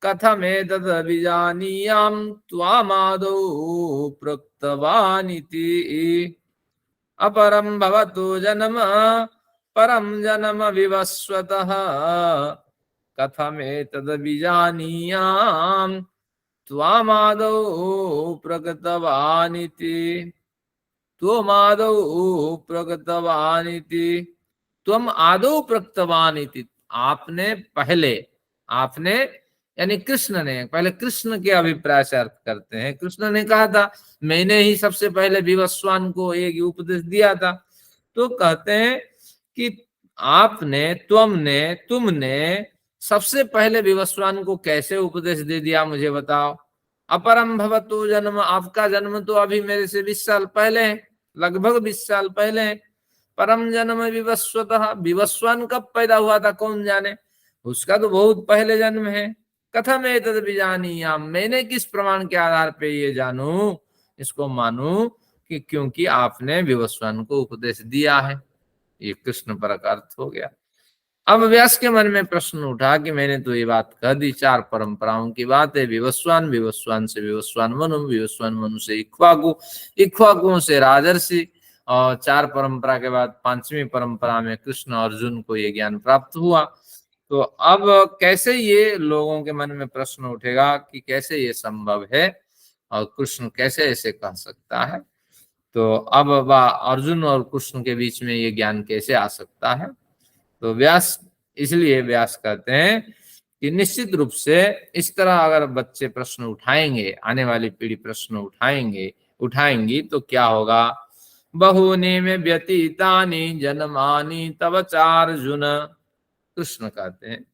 कथमेतद् विजानीयां त्वामादौ प्रोक्तवानिति। अपरम भवतो जन्म परम जन्म विवस्वतः कथमेतद् विजानीयां त्वामादौ प्रकृतवानिति। त्वमादौ प्रकृतवानिति, त्वम आदौ प्रकृतवानिति, आपने पहले, आपने यानी कृष्ण ने पहले, कृष्ण के अभिप्राय से अर्थ करते हैं। कृष्ण ने कहा था मैंने ही सबसे पहले विवस्वान को एक उपदेश दिया था। तो कहते हैं कि आपने, तुमने सबसे पहले विवस्वान को कैसे उपदेश दे दिया, मुझे बताओ। अपरम भवतो जन्म, आपका जन्म तो अभी मेरे से 20 साल पहले है, लगभग 20 साल पहले है। परम जन्म विवस्वतः, विवस्वान कब पैदा हुआ था कौन जाने, उसका तो बहुत पहले जन्म है। कथम एतद् विजानीयाम, मैंने किस प्रमाण के आधार पे ये जानूं, इसको मानूं कि क्योंकि आपने विवस्वान को उपदेश दिया है। ये कृष्ण पर का अर्थ हो गया। अब व्यास के मन में प्रश्न उठा कि मैंने तो ये बात कह दी, 4 परंपराओं की बात है। विवस्वान, विवस्वान से विवस्वान मनु, विवस्वान मनु से इक्ष्वाकु, इक्ष्वाकुओं से राजर्षि, और 4 परंपरा के बाद 5वीं परंपरा में कृष्ण अर्जुन को ये ज्ञान प्राप्त हुआ। तो अब कैसे ये लोगों के मन में प्रश्न उठेगा कि कैसे ये संभव है और कृष्ण कैसे ऐसे कह सकता है। तो अब अर्जुन और कृष्ण के बीच में ये ज्ञान कैसे आ सकता है? तो व्यास, इसलिए व्यास कहते हैं कि निश्चित रूप से इस तरह अगर बच्चे प्रश्न उठाएंगे, आने वाली पीढ़ी प्रश्न उठाएंगी तो क्या होगा? बहुनि में व्यतीतानि जन्मानि तव चार्जुन, कृष्ण कहते हैं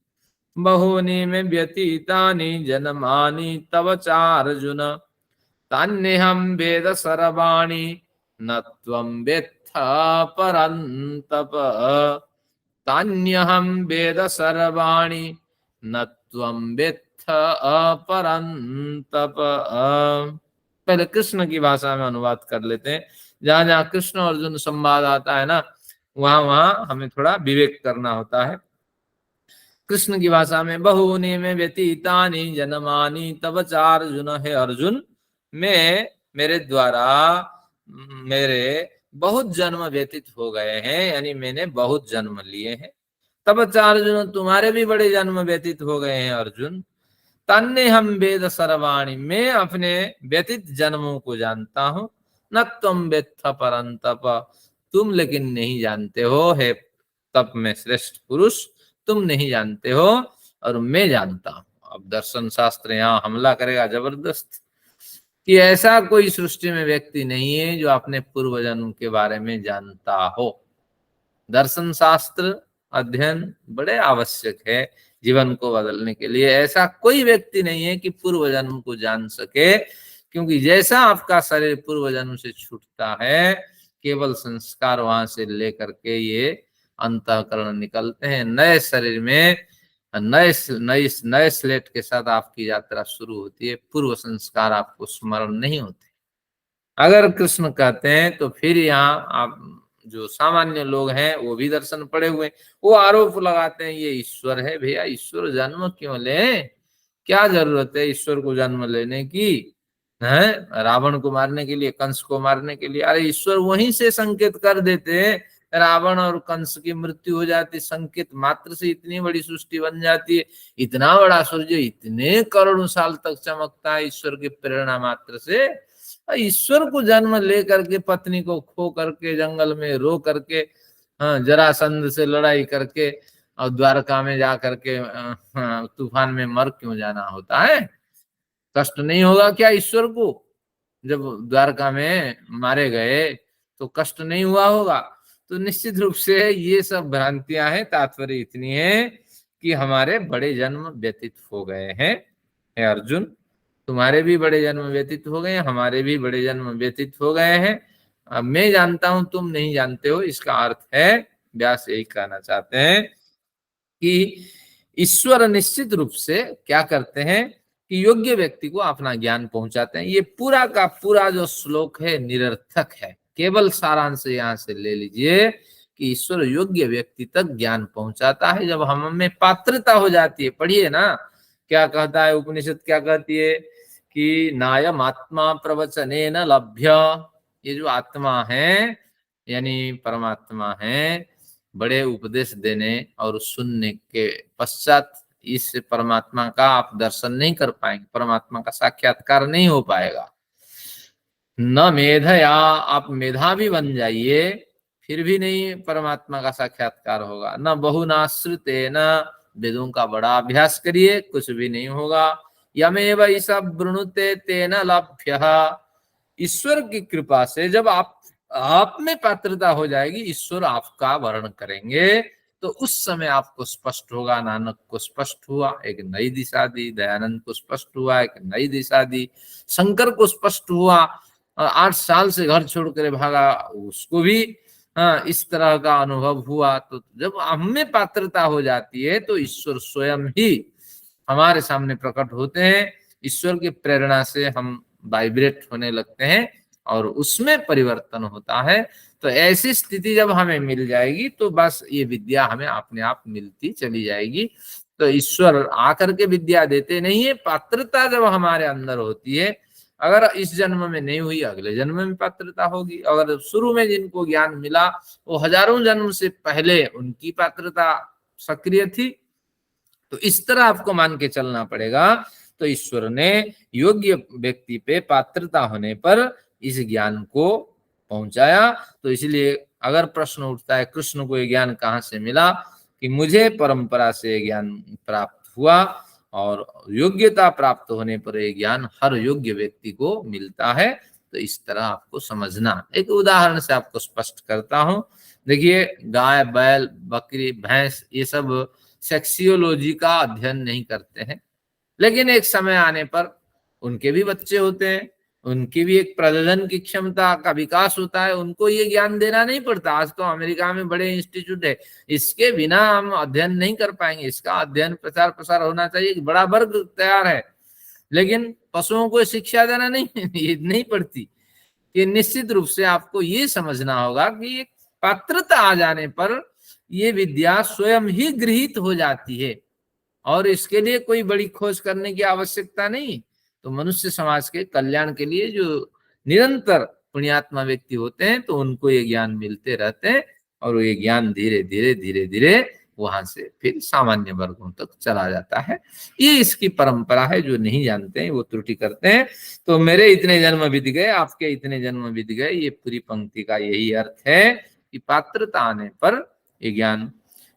बहुनि में व्यतीतानि जन्मानि तव चार्जुन तान्यहं वेद सर्वाणि न त्वं वेत्थ परन्तप। तान्यहं वेद सर्वाणि न त्वं वेत्थ परन्तप। पहले कृष्ण की भाषा में अनुवाद कर लेते हैं। जहां जहां कृष्ण अर्जुन संवाद आता है ना, वहां वहां हमें थोड़ा विवेक करना होता है। कृष्ण की भाषा में बहुनि में व्यतीतानि जन्मानि तव चार्जुन, है अर्जुन मैं, मेरे द्वारा मेरे बहुत जन्म व्यतीत हो गए हैं, यानी मैंने बहुत जन्म लिए हैं। तब चार्जुन, तुम्हारे भी बड़े जन्म व्यतीत हो गए हैं अर्जुन। तन्ने हम वेद सर्वाणि, मैं अपने व्यतीत जन्मों को जानता हूं। न तुम वेत्थ परंतप, तुम लेकिन नहीं जानते हो, हे तप में श्रेष्ठ पुरुष, तुम नहीं जानते हो और मैं जानता हूं। अब दर्शन शास्त्र यहाँ हमला करेगा जबरदस्त कि ऐसा कोई सृष्टि में व्यक्ति नहीं है जो अपने पूर्व जन्म के बारे में जानता हो। दर्शन शास्त्र अध्ययन बड़े आवश्यक है जीवन को बदलने के लिए। ऐसा कोई व्यक्ति नहीं है कि पूर्व जन्म को जान सके, क्योंकि जैसा आपका शरीर पूर्व जन्म से छूटता है, केवल संस्कार वहां से लेकर के ये अंतःकरण निकलते हैं। नए शरीर में नए स्लेट के साथ आपकी यात्रा शुरू होती है। पूर्व संस्कार आपको स्मरण नहीं होते। अगर कृष्ण कहते हैं तो फिर यहाँ आप जो सामान्य लोग हैं वो भी दर्शन पड़े हुए, वो आरोप लगाते हैं ये ईश्वर है। भैया ईश्वर जन्म क्यों ले? क्या जरूरत है ईश्वर को जन्म लेने की? है रावण को मारने के लिए, कंस को मारने के लिए? अरे ईश्वर वहीं से संकेत कर देते हैं, रावण और कंस की मृत्यु हो जाती, संकेत मात्र से इतनी बड़ी सृष्टि बन जाती है। इतना बड़ा सूर्य इतने करोड़ों साल तक चमकता है ईश्वर की प्रेरणा मात्र से। ईश्वर को जन्म ले करके, पत्नी को खो करके, जंगल में रो करके, जरासंध से लड़ाई करके और द्वारका में जा करके तूफान में मर क्यों जाना होता है? कष्ट नहीं होगा क्या ईश्वर को? जब द्वारका में मारे गए तो कष्ट नहीं हुआ होगा? तो निश्चित रूप से ये सब भ्रांतियां हैं। तात्पर्य इतनी है कि हमारे बड़े जन्म व्यतीत हो गए हैं। हे अर्जुन, तुम्हारे भी बड़े जन्म व्यतीत हो गए, हमारे भी बड़े जन्म व्यतीत हो गए हैं। अब मैं जानता हूं, तुम नहीं जानते हो। इसका अर्थ है, व्यास यही कहना चाहते हैं कि ईश्वर निश्चित रूप से क्या करते हैं कि योग्य व्यक्ति को अपना ज्ञान पहुंचाते हैं। ये पूरा का पूरा जो श्लोक है निरर्थक है। केवल सारांश यहाँ से ले लीजिए कि ईश्वर योग्य व्यक्ति तक ज्ञान पहुंचाता है जब हम में पात्रता हो जाती है। पढ़िए ना, क्या कहता है उपनिषद, क्या कहती है कि नायम आत्मा प्रवचने न लभ्य। ये जो आत्मा है यानी परमात्मा है, बड़े उपदेश देने और सुनने के पश्चात इस परमात्मा का आप दर्शन नहीं कर पाएंगे, परमात्मा का साक्षात्कार नहीं हो पाएगा। न मेधया, आप मेधावी बन जाइए फिर भी नहीं परमात्मा का साक्षात्कार होगा। न बहुनाश्रिते, न वेदों का बड़ा अभ्यास करिए, कुछ भी नहीं होगा। यमेव ईसा वृणुते तेन लभ्य। ईश्वर की कृपा से जब आप में पात्रता हो जाएगी, ईश्वर आपका वर्ण करेंगे, तो उस समय आपको स्पष्ट होगा। नानक को स्पष्ट हुआ, एक नई दिशा दी। दयानंद को स्पष्ट हुआ, एक नई दिशा दी। शंकर को स्पष्ट हुआ, 8 साल से घर छोड़कर भागा, उसको भी इस तरह का अनुभव हुआ। तो जब हमें पात्रता हो जाती है तो ईश्वर स्वयं ही हमारे सामने प्रकट होते हैं। ईश्वर की प्रेरणा से हम वाइब्रेट होने लगते हैं और उसमें परिवर्तन होता है। तो ऐसी स्थिति जब हमें मिल जाएगी तो बस ये विद्या हमें अपने आप मिलती चली जाएगी। तो ईश्वर आकर के विद्या देते नहीं है, पात्रता जब हमारे अंदर होती है, अगर इस जन्म में नहीं हुई अगले जन्म में पात्रता होगी। अगर शुरू में जिनको ज्ञान मिला वो हजारों जन्म से पहले उनकी पात्रता सक्रिय थी। तो इस तरह आपको मान के चलना पड़ेगा। तो ईश्वर ने योग्य व्यक्ति पे पात्रता होने पर इस ज्ञान को पहुंचाया। तो इसलिए अगर प्रश्न उठता है कृष्ण को ये ज्ञान कहाँ से मिला, कि मुझे परंपरा से ज्ञान प्राप्त हुआ और योग्यता प्राप्त होने पर ये ज्ञान हर योग्य व्यक्ति को मिलता है। तो इस तरह आपको समझना। एक उदाहरण से आपको स्पष्ट करता हूं। देखिए, गाय, बैल, बकरी, भैंस, ये सब सेक्सियोलॉजी का अध्ययन नहीं करते हैं, लेकिन एक समय आने पर उनके भी बच्चे होते हैं, उनकी भी एक प्रजनन की क्षमता का विकास होता है। उनको ये ज्ञान देना नहीं पड़ता। आज तो अमेरिका में बड़े इंस्टीट्यूट है, इसके बिना हम अध्ययन नहीं कर पाएंगे। इसका अध्ययन प्रचार प्रसार होना चाहिए, बड़ा वर्ग तैयार है, लेकिन पशुओं को शिक्षा देना नहीं पड़ती। ये निश्चित रूप से आपको ये समझना होगा कि एक पात्रता आ जाने पर ये विद्या स्वयं ही गृहीत हो जाती है और इसके लिए कोई बड़ी खोज करने की आवश्यकता नहीं। तो मनुष्य समाज के कल्याण के लिए जो निरंतर पुण्यात्मा व्यक्ति होते हैं तो उनको ये ज्ञान मिलते रहते हैं और ये ज्ञान धीरे धीरे धीरे धीरे वहां से फिर सामान्य वर्गों तक चला जाता है। ये इसकी परंपरा है। जो नहीं जानते हैं वो त्रुटि करते हैं। तो मेरे इतने जन्म बीत गए, आपके इतने जन्म बीत गए, ये पूरी पंक्ति का यही अर्थ है कि पात्रता आने पर ये ज्ञान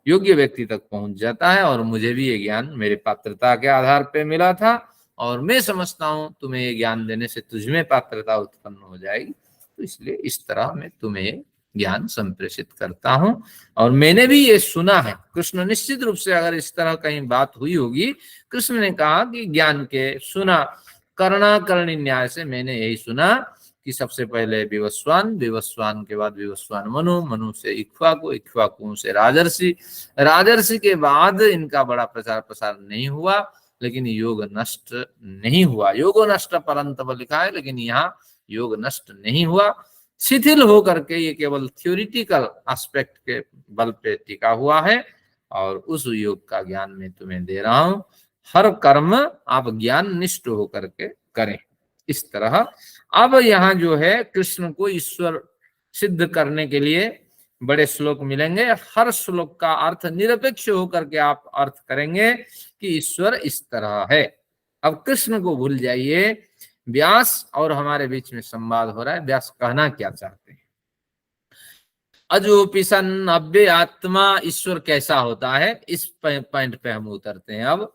योग्य व्यक्ति तक पहुंच जाता है। और मुझे भी ये ज्ञान मेरे पात्रता के आधार पर मिला था और मैं समझता हूं तुम्हें ये ज्ञान देने से तुझमें पात्रता उत्पन्न हो जाएगी। तो इसलिए इस तरह मैं तुम्हें ज्ञान संप्रेषित करता हूं। और मैंने भी ये सुना है, कृष्ण निश्चित रूप से अगर इस तरह कहीं बात हुई होगी, कृष्ण ने कहा कि ज्ञान के सुना, कर्णाकर्णी न्याय से मैंने यही सुना कि सबसे पहले विवस्वान, विवस्वान के बाद विवस्वान मनु, मनु से इक्ष्वाकु, इक्ष्वाकु से राजर्षि, राजर्षि के बाद इनका बड़ा प्रचार प्रसार नहीं हुआ, लेकिन योग नष्ट नहीं हुआ। योगो नष्ट परंतप लिखा है, लेकिन यहाँ योग नष्ट नहीं हुआ, शिथिल होकर के ये केवल थ्योरिटिकल एस्पेक्ट के बल पे टिका हुआ है। और उस योग का ज्ञान मैं तुम्हें दे रहा हूं। हर कर्म आप ज्ञान निष्ठ होकर के करें। इस तरह अब यहाँ जो है कृष्ण को ईश्वर सिद्ध करने के लिए बड़े श्लोक मिलेंगे। हर श्लोक का अर्थ निरपेक्ष होकर के आप अर्थ करेंगे कि ईश्वर इस तरह है। अब कृष्ण को भूल जाइए, व्यास और हमारे बीच में संवाद हो रहा है। व्यास कहना क्या चाहते हैं? अजोपि सन् अव्यय आत्मा, ईश्वर कैसा होता है, इस पॉइंट पे हम उतरते हैं।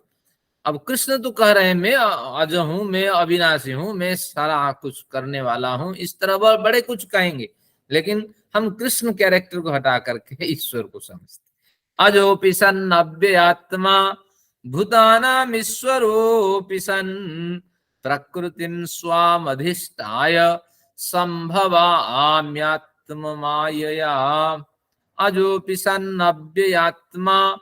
अब कृष्ण तो कह रहे हैं मैं अज हूं, मैं अविनाशी हूं, मैं सारा कुछ करने वाला हूं, इस तरह बड़े कुछ कहेंगे, लेकिन हम कृष्ण कैरेक्टर को हटा करके ईश्वर को समझते। अजोपि सन् अव्यय आत्मा भूतानाम ईश्वरोऽपि सन् प्रकृतिं स्वामधिष्ठाय संभवाम्यात्ममायया। अजोपि सन् अव्यय आत्मा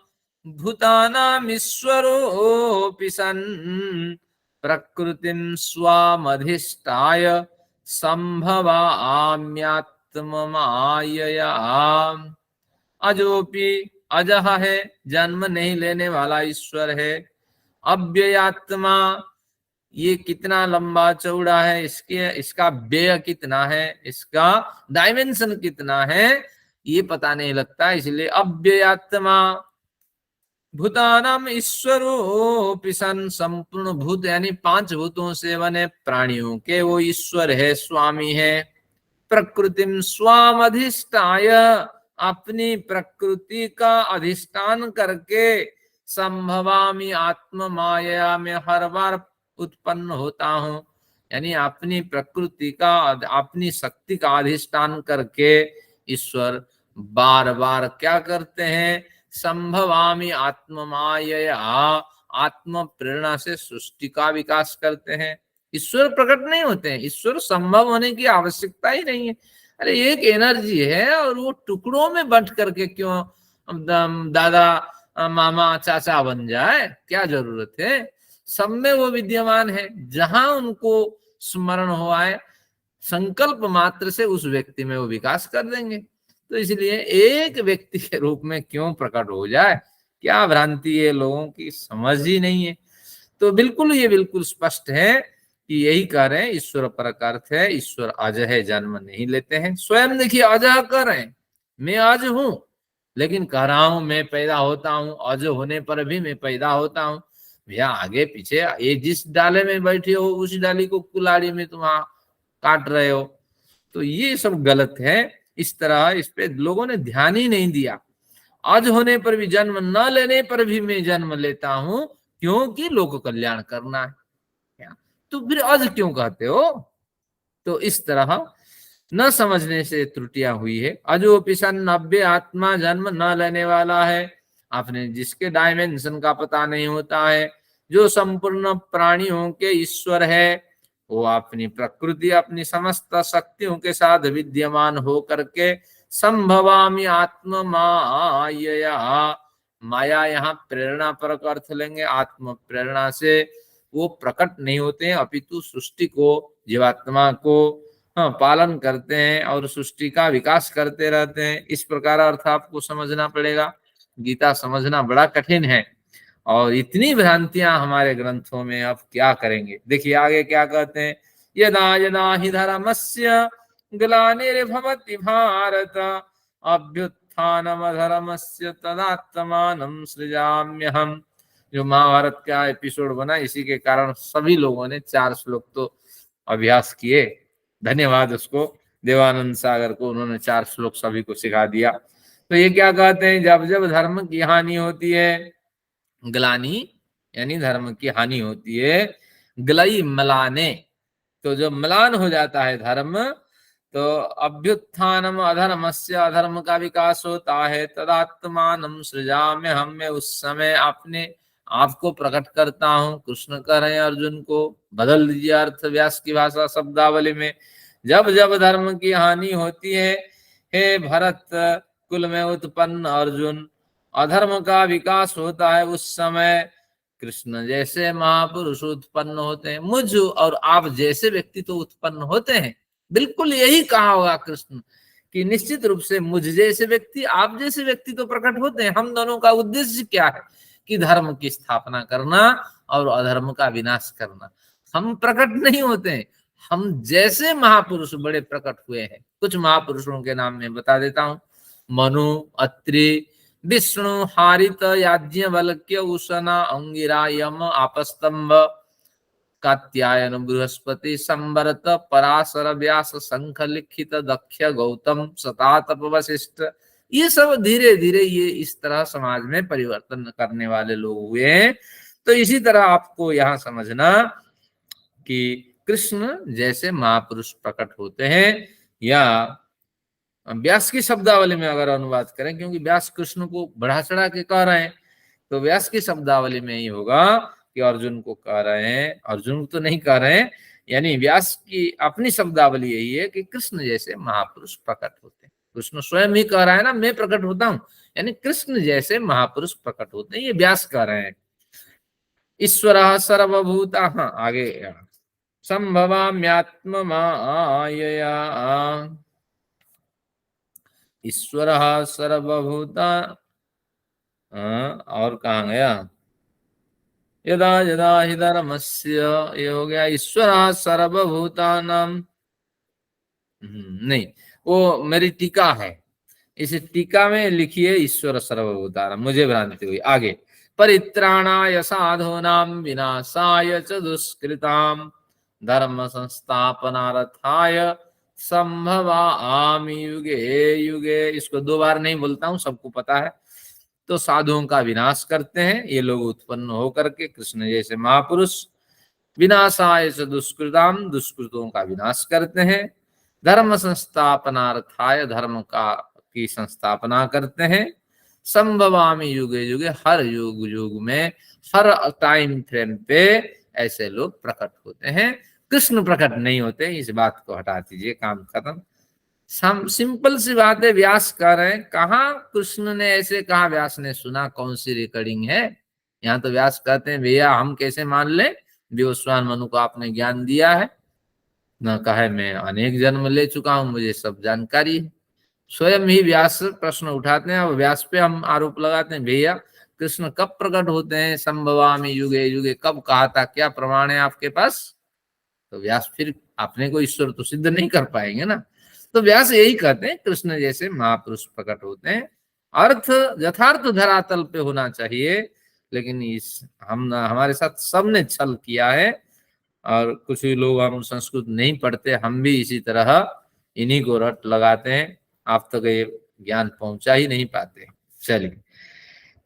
भूतानाम ईश्वरोऽपि सन् प्रकृतिं स्वामधिष्ठाय संभवाम्यात्ममायया। अजोपि, अजह है, जन्म नहीं लेने वाला ईश्वर है। अव्ययात्मा, ये कितना लंबा चौड़ा है, इसका व्यय कितना है, इसका डायमेंशन कितना है, ये पता नहीं लगता, इसलिए अव्ययात्मा। भूतानाम ईश्वरोऽपि सन्, संपूर्ण भूत यानी 5 भूतों से बने प्राणियों के वो ईश्वर है, स्वामी है। प्रकृतिम स्वामधिष्ठाय, अपनी प्रकृति का अधिष्ठान करके, संभवामि आत्म माया में हर बार उत्पन्न होता हूं, यानी अपनी प्रकृति का, अपनी शक्ति का अधिष्ठान करके ईश्वर बार बार क्या करते हैं, संभवामि आत्म माया, आत्म प्रेरणा से सृष्टि का विकास करते हैं। ईश्वर प्रकट नहीं होते हैं, ईश्वर संभव होने की आवश्यकता ही नहीं है। अरे एक एनर्जी है और वो टुकड़ों में बंट करके क्यों दादा मामा चाचा बन जाए, क्या जरूरत है? सब में वो विद्यमान है, जहां उनको स्मरण हुआ है संकल्प मात्र से उस व्यक्ति में वो विकास कर देंगे। तो इसलिए एक व्यक्ति के रूप में क्यों प्रकट हो जाए, क्या भ्रांति है, लोगों की समझ ही नहीं है। तो बिल्कुल ये बिल्कुल स्पष्ट है कि यही कह रहे हैं, ईश्वर पर का अर्थ है ईश्वर अज है, जन्म नहीं लेते हैं। स्वयं देखिए अजह कर रहे हैं, मैं अज हूं, लेकिन कह रहा हूं मैं पैदा होता हूं, अज होने पर भी मैं पैदा होता हूं। भैया आगे पीछे, ये जिस डाले में बैठे हो उस डाली को कुलाड़ी में तुम काट रहे हो, तो ये सब गलत है। इस तरह इस पे लोगों ने ध्यान ही नहीं दिया। आज होने पर भी, जन्म न लेने पर भी मैं जन्म लेता हूं, क्योंकि लोक कल्याण करना है। तो फिर आज क्यों कहते हो? तो इस तरह न समझने से त्रुटियां हुई है। अजोपि सन् अव्यय आत्मा, जन्म न लेने वाला है, आपने जिसके डायमेंशन का पता नहीं होता है, जो संपूर्ण प्राणियों के ईश्वर है, वो अपनी प्रकृति, अपनी समस्त शक्तियों के साथ विद्यमान हो करके संभवामि आत्म माया, माया यहाँ प्रेरणा पर अर्थ लेंगे, आत्म प्रेरणा से वो प्रकट नहीं होते हैं, अपितु सृष्टि को, जीवात्मा को पालन करते हैं और सृष्टि का विकास करते रहते हैं। इस प्रकार अर्थ आपको समझना पड़ेगा। गीता समझना बड़ा कठिन है और इतनी भ्रांतियां हमारे ग्रंथों में, अब क्या करेंगे। देखिए आगे क्या कहते हैं, यदा यदा हि धर्मस्य ग्लानिर्भवति भारत अभ्युत्थानमधर्मस्य तदात्मानं सृजाम्यहम्। जो महाभारत का एपिसोड बना, इसी के कारण सभी लोगों ने 4 श्लोक तो अभ्यास किए। धन्यवाद उसको, देवानंद सागर को, उन्होंने 4 श्लोक सभी को सिखा दिया। तो ये क्या कहते हैं, जब जब धर्म की हानि होती है, ग्लानि यानी धर्म की हानि होती है, ग्लई मलाने, तो जब मलान हो जाता है धर्म, तो अभ्युत्थानम अधर्मस्य, अधर्म का विकास होता है, तदात्मानम सृजाम्य हम, मैं उस समय अपने आपको प्रकट करता हूँ। कृष्ण कह रहे हैं अर्जुन को, बदल दीजिए अर्थ व्यास की भाषा शब्दावली में। जब जब धर्म की हानि होती है, हे भरत कुल में उत्पन्न अर्जुन, अधर्म का विकास होता है, उस समय कृष्ण जैसे महापुरुष उत्पन्न होते हैं, मुझ और आप जैसे व्यक्ति तो उत्पन्न होते हैं। बिल्कुल यही कहा होगा कृष्ण कि निश्चित रूप से मुझ जैसे व्यक्ति, आप जैसे व्यक्ति तो प्रकट होते हैं। हम दोनों का उद्देश्य क्या है कि धर्म की स्थापना करना और अधर्म का विनाश करना। हम प्रकट नहीं होते हैं, हम जैसे महापुरुष बड़े प्रकट हुए हैं। कुछ महापुरुषों के नाम मैं बता देता हूं। मनु, अत्रि, विष्णु, हारित, याज्ञवल्क्य, उशना, अंगिरा, यम, आपस्तंभ, कात्यायन, बृहस्पति, संवरत, पराशर, व्यास, शंख, लिखित, दक्ष, गौतम, सतातप, वशिष्ठ। ये सब धीरे धीरे ये इस तरह समाज में परिवर्तन करने वाले लोग हुए हैं। तो इसी तरह आपको यहाँ समझना कि कृष्ण जैसे महापुरुष प्रकट होते हैं, या व्यास की शब्दावली में अगर अनुवाद करें, क्योंकि व्यास कृष्ण को बढ़ा चढ़ा के कह रहे हैं, तो व्यास की शब्दावली में ही होगा कि अर्जुन को कह रहे हैं, अर्जुन तो नहीं कह रहे हैं, यानी व्यास की अपनी शब्दावली यही है कि कृष्ण जैसे महापुरुष प्रकट होते हैं। कृष्ण स्वयं ही कह रहा है ना, मैं प्रकट होता हूं, यानी कृष्ण जैसे महापुरुष प्रकट होते हैं, ये व्यास कह रहे हैं। ईश्वर सर्वभूता, हाँ आगे, संभवाम्यात्म मायया, ईश्वर सर्वभूता, और कहा गया, यदा यदा हि धर्मस्य, ये हो गया ईश्वर सर्वभूतानां, नहीं वो मेरी टीका है, इस टीका में लिखिए ईश्वर सर्वभूतानां, मुझे भ्रांति हुई। आगे, परित्राणाय साधूनां विनाशाय च दुष्कृतां धर्म संस्थापनार्थाय संभवामि युगे युगे। इसको दो बार नहीं बोलता हूं, सबको पता है। तो साधुओं का विनाश करते हैं ये लोग उत्पन्न होकर के, कृष्ण जैसे महापुरुष। विनाशाय च दुष्कृताम, दुष्कृतों का विनाश करते हैं। धर्म संस्थापनार्थाय, धर्म का की संस्थापना करते हैं। संभवामि युगे युगे, हर युग युग में, हर टाइम फ्रेम पे ऐसे लोग प्रकट होते हैं। कृष्ण प्रकट नहीं होते, इस बात को हटा दीजिए, काम खत्म। सिंपल सी बात है, व्यास कह रहे हैं, कहा कृष्ण ने ऐसे कहा, व्यास ने सुना, कौन सी रिकॉर्डिंग है। यहाँ तो व्यास कहते हैं भैया हम कैसे मान लें, विवस्वान मनु को आपने ज्ञान दिया है, न कहे मैं अनेक जन्म ले चुका हूं, मुझे सब जानकारी है। स्वयं ही व्यास प्रश्न उठाते हैं और व्यास पे हम आरोप लगाते हैं, भैया कृष्ण कब प्रकट होते हैं, संभवामि युगे युगे, कब कहा था, क्या प्रमाण है आपके पास। तो व्यास फिर अपने को ईश्वर तो सिद्ध नहीं कर पाएंगे ना। तो व्यास यही कहते हैं, कृष्ण जैसे महापुरुष प्रकट होते हैं। अर्थ यथार्थ धरातल पे होना चाहिए, लेकिन इस हमारे साथ सबने छल किया है, और कुछ ही लोग, हम संस्कृत नहीं पढ़ते, हम भी इसी तरह इन्हीं को रट लगाते हैं, आप तक ये ज्ञान पहुंचा ही नहीं पाते। चलिए,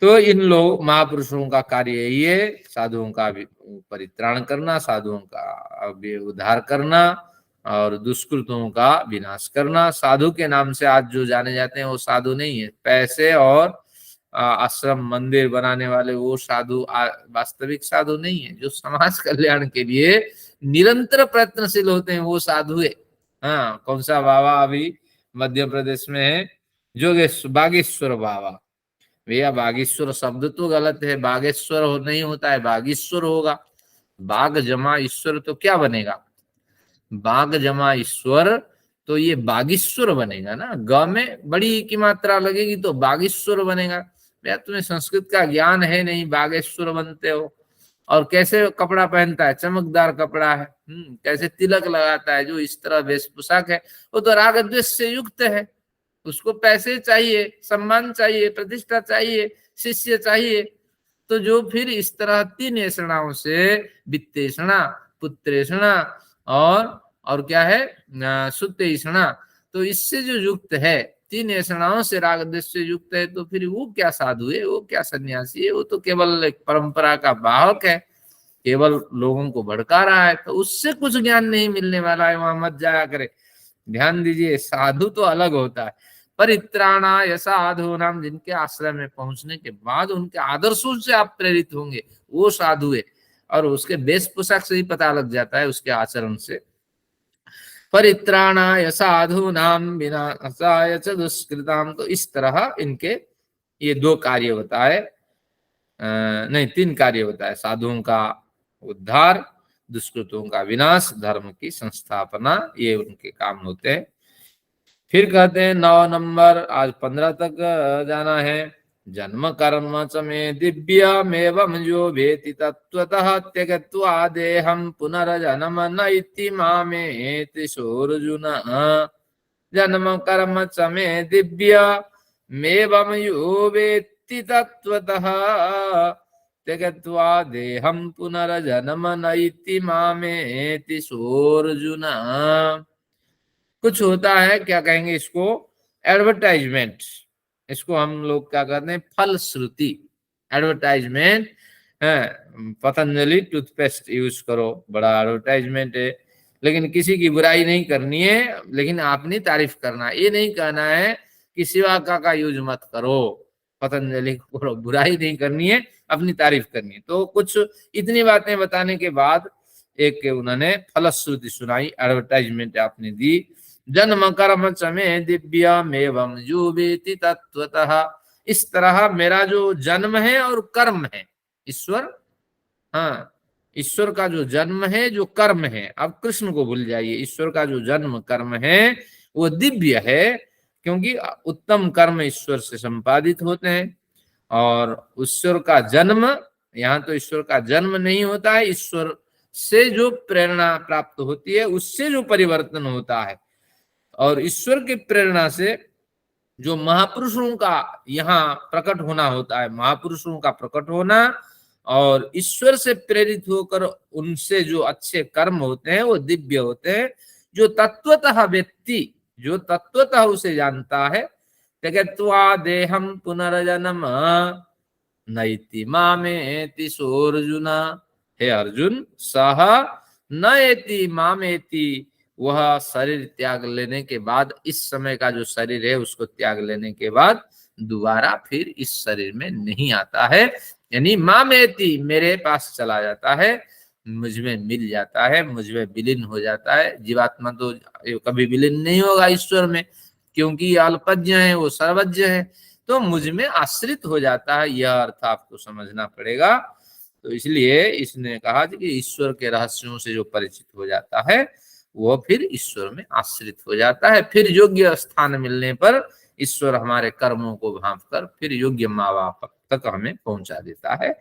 तो इन लोग महापुरुषों का कार्य यही है, साधुओं का परित्राण करना, साधुओं का उद्धार करना और दुष्कृतों का विनाश करना। साधु के नाम से आज जो जाने जाते हैं वो साधु नहीं है, पैसे और आश्रम मंदिर बनाने वाले वो साधु वास्तविक साधु नहीं है। जो समाज कल्याण के लिए निरंतर प्रयत्नशील होते हैं वो साधु है। हाँ, कौन सा बाबा अभी मध्य प्रदेश में है, जोगेश्वर, बागेश्वर बाबा। भैया बागेश्वर शब्द तो गलत है, बागेश्वर नहीं होता है, बागेश्वर होगा। बाग जमा ईश्वर तो क्या बनेगा, बाग जमा ईश्वर, तो ये बागेश्वर बनेगा ना। ग में बड़ी की मात्रा लगेगी तो बागेश्वर बनेगा। भैया तुम्हें संस्कृत का ज्ञान है नहीं, बागेश्वर बनते हो। और कैसे कपड़ा पहनता है, चमकदार कपड़ा है, कैसे तिलक लगाता है, जो इस तरह वेश पोशाक है, वो तो राग द्वेष से युक्त है। उसको पैसे चाहिए, सम्मान चाहिए, प्रतिष्ठा चाहिए, शिष्य चाहिए। तो जो फिर इस तरह तीन ऐसणाओं से, वित्तेषणा, पुत्रेषणा और क्या है, सुत्तेषणा, तो इससे जो युक्त है, तीन ऐसणाओं से राग द्वेष से युक्त है, तो फिर वो क्या साधु है, वो क्या सन्यासी है, वो तो केवल एक परंपरा का वाहक है, केवल लोगों को भड़का रहा है। तो उससे कुछ ज्ञान नहीं मिलने वाला है, वहां मत जाया करे। ध्यान दीजिए, साधु तो अलग होता है। परित्राणाय साधूनाम, जिनके आश्रय में पहुंचने के बाद उनके आदर्शों से आप प्रेरित होंगे, वो साधु है। और उसके वेश पोशाक से ही पता लग जाता है, उसके आचरण से। परित्राणाय साधूनाम विनाशाय च दुष्कृताम, तो इस तरह इनके ये दो कार्य बताए, नहीं 3 कार्य बताए। साधुओं का उद्धार, दुष्कृतों का विनाश, धर्म की संस्थापना, ये उनके काम होते हैं। फिर कहते हैं 9 नंबर, आज 15 तक जाना है। जन्म कर्म च मे दिव्यमेवं यो वेति तत्त्वतः त्यक्त्वा देहं पुनर्जन्म न इति मामेति सोऽर्जुन। जन्म कर्म च मे दिव्यमेवं यो वेत्ति तत्त्वतः त्यक्त्वा देहं पुनर्जन्म न इति मामेति सोऽर्जुन। कुछ होता है, क्या कहेंगे इसको, एडवर्टाइजमेंट। इसको हम लोग क्या कहते हैं, फलश्रुति, एडवर्टाइजमेंट है। पतंजलि टूथपेस्ट यूज करो, बड़ा एडवर्टाइजमेंट है। लेकिन किसी की बुराई नहीं करनी है, लेकिन आपने तारीफ करना है। ये नहीं कहना है कि शिवा का यूज मत करो, पतंजलि को बुराई नहीं करनी है, अपनी तारीफ करनी है। तो कुछ इतनी बातें बताने के बाद एक उन्होंने फलश्रुति सुनाई, एडवर्टाइजमेंट आपने दी। जन्म कर्म च मे दिव्यमेवं यो वेति तत्त्वतः, इस तरह मेरा जो जन्म है और कर्म है, ईश्वर, हाँ, ईश्वर का जो जन्म है, जो कर्म है, अब कृष्ण को भूल जाइए, ईश्वर का जो जन्म कर्म है वो दिव्य है, क्योंकि उत्तम कर्म ईश्वर से संपादित होते हैं। और ईश्वर का जन्म, यहाँ तो ईश्वर का जन्म नहीं होता है, ईश्वर से जो प्रेरणा प्राप्त होती है उससे जो परिवर्तन होता है। और ईश्वर की प्रेरणा से जो महापुरुषों का यहाँ प्रकट होना होता है, महापुरुषों का प्रकट होना, और ईश्वर से प्रेरित होकर उनसे जो अच्छे कर्म होते हैं वो दिव्य होते हैं। जो तत्वतः व्यक्ति, जो तत्वतः उसे जानता है, त्यक्त्वा देहं पुनर्जन्म नैति मामेति सोऽर्जुन। हे अर्जुन, सह न एति मामेति, वह शरीर त्याग लेने के बाद, इस समय का जो शरीर है उसको त्याग लेने के बाद दोबारा फिर इस शरीर में नहीं आता है। यानी मामेति, मेरे पास चला जाता है, मुझ में मिल जाता है, मुझ में विलीन हो जाता है। जीवात्मा तो कभी विलीन नहीं होगा ईश्वर में, क्योंकि अल्पज्ञ है, वो सर्वज्ञ है। तो मुझ में आश्रित हो जाता है, यह अर्थ आपको समझना पड़ेगा। तो इसलिए इसने कहा कि ईश्वर के रहस्यों से जो परिचित हो जाता है वो फिर ईश्वर में आश्रित हो जाता है। फिर योग्य स्थान मिलने पर ईश्वर हमारे कर्मों को भांप कर फिर योग्य माँ बाप तक हमें पहुंचा देता है।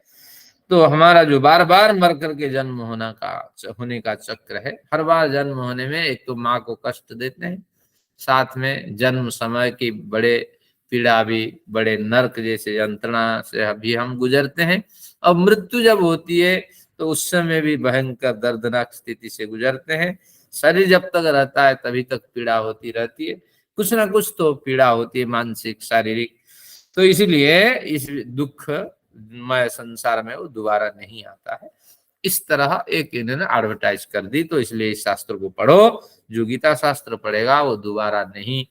तो हमारा जो बार बार मर करके जन्म होने का चक्र है, हर बार जन्म होने में एक तो माँ को कष्ट देते हैं, साथ में जन्म समय की बड़े पीड़ा भी, बड़े नरक जैसे यंत्रणा से भी हम गुजरते हैं। अब मृत्यु जब होती है तो उस समय भी भयंकर दर्दनाक स्थिति से गुजरते हैं। शरीर जब तक रहता है तभी तक पीड़ा होती रहती है, कुछ ना कुछ तो पीड़ा होती है, मानसिक शारीरिक। तो इसीलिए इस दुख मय संसार में वो दोबारा नहीं आता है। इस तरह एक इन्होंने एडवर्टाइज कर दी। तो इसलिए इस शास्त्र को पढ़ो, जो गीता शास्त्र पढ़ेगा वो दोबारा नहीं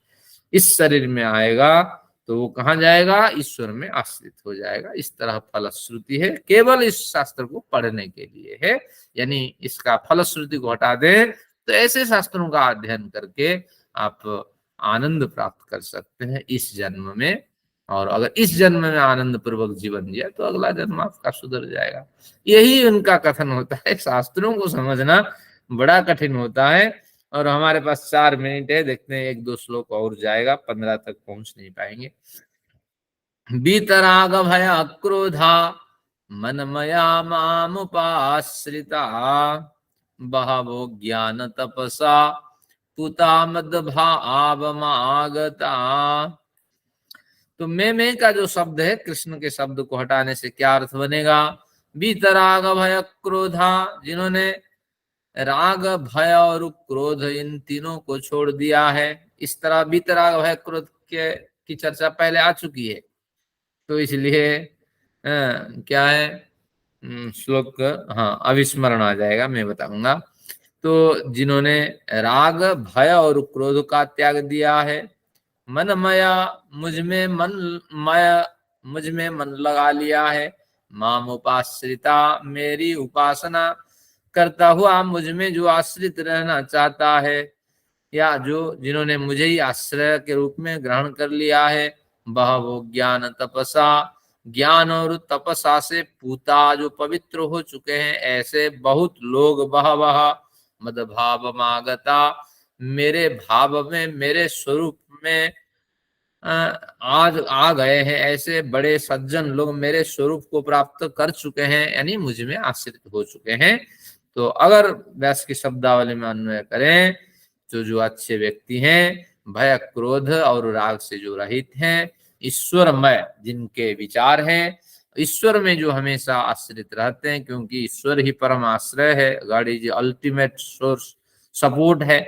इस शरीर में आएगा, तो वो कहाँ जाएगा, ईश्वर में आश्रित हो जाएगा। इस तरह फलश्रुति है, केवल इस शास्त्र को पढ़ने के लिए है। यानी इसका फलश्रुति को हटा दें तो ऐसे शास्त्रों का अध्ययन करके आप आनंद प्राप्त कर सकते हैं इस जन्म में। और अगर इस जन्म में आनंद पूर्वक जीवन जिया तो अगला जन्म आपका सुधर जाएगा। यही उनका कथन होता है। शास्त्रों को समझना बड़ा कठिन होता है। और हमारे पास 4 मिनट है, देखते हैं 1-2 श्लोक और जाएगा, 15 तक पहुंच नहीं पाएंगे। बीतराग भय क्रोधा मनमया मामुपाश्रिता बहवो ज्ञान तपसा पुता मदभावमागता। तो मैं का जो शब्द है, कृष्ण के शब्द को हटाने से क्या अर्थ बनेगा, बीतराग भय क्रोधा, जिन्होंने राग भय और क्रोध इन तीनों को छोड़ दिया है। इस तरह बीतराग भय क्रोध के की चर्चा पहले आ चुकी है। तो इसलिए क्या है श्लोक, हाँ अविस्मरण आ जाएगा, मैं बताऊंगा। तो जिन्होंने राग, भय और क्रोध का त्याग दिया है, मन मया मुझ में मन लगा लिया है, माम उपाश्रिता मेरी उपासना करता हुआ मुझ में जो आश्रित रहना चाहता है, या जो जिन्होंने मुझे ही आश्रय के रूप में ग्रहण कर लिया है, वह वो ज्ञान तपसा, ज्ञान और तपसा से पूता जो पवित्र हो चुके हैं, ऐसे बहुत लोग वह मद भाव मागता, मेरे भाव में, मेरे स्वरूप में आज आ गए हैं। ऐसे बड़े सज्जन लोग मेरे स्वरूप को प्राप्त कर चुके हैं, यानी मुझ में आश्रित हो चुके हैं। तो अगर व्यास की शब्दावली में अन्वय करें तो जो अच्छे व्यक्ति हैं, भय, क्रोध और राग से जो रहित हैं, ईश्वरमय जिनके विचार हैं, ईश्वर में जो हमेशा आश्रित रहते हैं, क्योंकि ईश्वर ही परम आश्रय है, God is ultimate source, support है।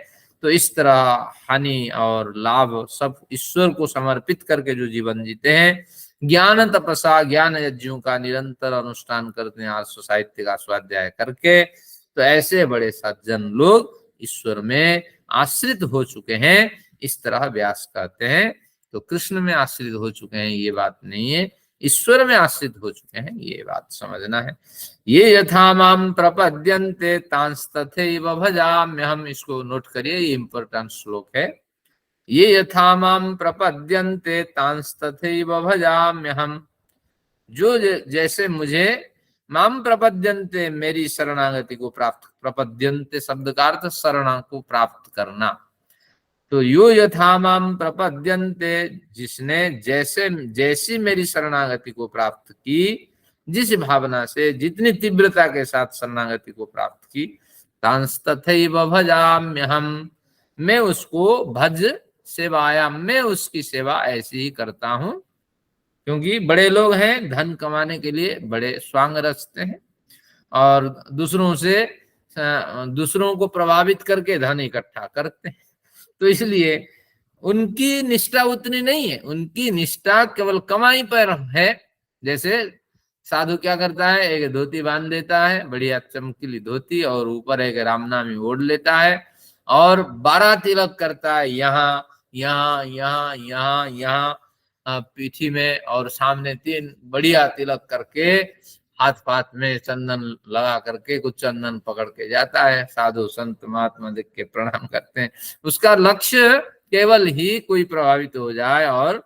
तो इस तरह हानि और लाभ सब ईश्वर को समर्पित करके जो जीवन जीते हैं, ज्ञान तपसा, ज्ञान यज्ञों का निरंतर अनुष्ठान करते हैं, आर्ष साहित्य का स्वाध्याय करके, तो ऐसे बड़े सज्जन लोग ईश्वर में आश्रित हो चुके हैं, इस तरह व्यास कहते हैं। तो कृष्ण में आश्रित हो चुके हैं ये बात नहीं है, ईश्वर में आश्रित हो चुके हैं, ये बात समझना है। ये यथा माम प्रपद्यन्ते तांस तथैव भजाम्यहम्, इसको नोट करिए, ये इंपॉर्टेंट श्लोक है। ये यथा माम प्रपद्यन्ते तांस तथैव भजाम्यहम्, जो जैसे मुझे, माम प्रपद्यन्ते मेरी शरणागति को प्राप्त, प्रपद्यन्ते शब्द का अर्थ शरण को प्राप्त करना। तो यो यथा माम प्रपद्यन्ते, जिसने जैसे जैसी मेरी शरणागति को प्राप्त की, जिस भावना से, जितनी तीव्रता के साथ शरणागति को प्राप्त की, तांस तथैव भजाम्यहम्, मैं उसको भज सेवायाम, मैं उसकी सेवा ऐसी ही करता हूं। क्योंकि बड़े लोग हैं, धन कमाने के लिए बड़े स्वांग रचते हैं और दूसरों को प्रभावित करके धन इकट्ठा करते हैं। तो इसलिए उनकी निष्ठा उतनी नहीं है, उनकी निष्ठा केवल कमाई पर है। जैसे साधु क्या करता है, एक धोती बांध देता है, बढ़िया चमकीली धोती, और ऊपर एक रामनामी ओढ़ लेता है, और 12 तिलक करता है, यहाँ यहाँ यहाँ यहाँ यहाँ पीठी में, और सामने 3 बढ़िया तिलक करके, हाथ पाथ में चंदन लगा करके, कुछ चंदन पकड़ के जाता है। साधु संत महात्मा देख के प्रणाम करते हैं। उसका लक्ष्य केवल ही कोई प्रभावित हो जाए और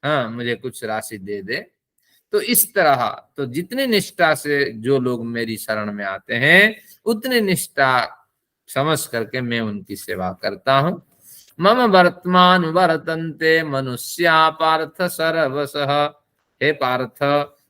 हाँ मुझे कुछ राशि दे दे। तो इस तरह, तो जितनी निष्ठा से जो लोग मेरी शरण में आते हैं, उतनी निष्ठा समझ करके मैं उनकी सेवा करता हूँ। मम वर्तमान वर्तन्ते मनुष्या पार्थ सर्वसः, हे पार्थ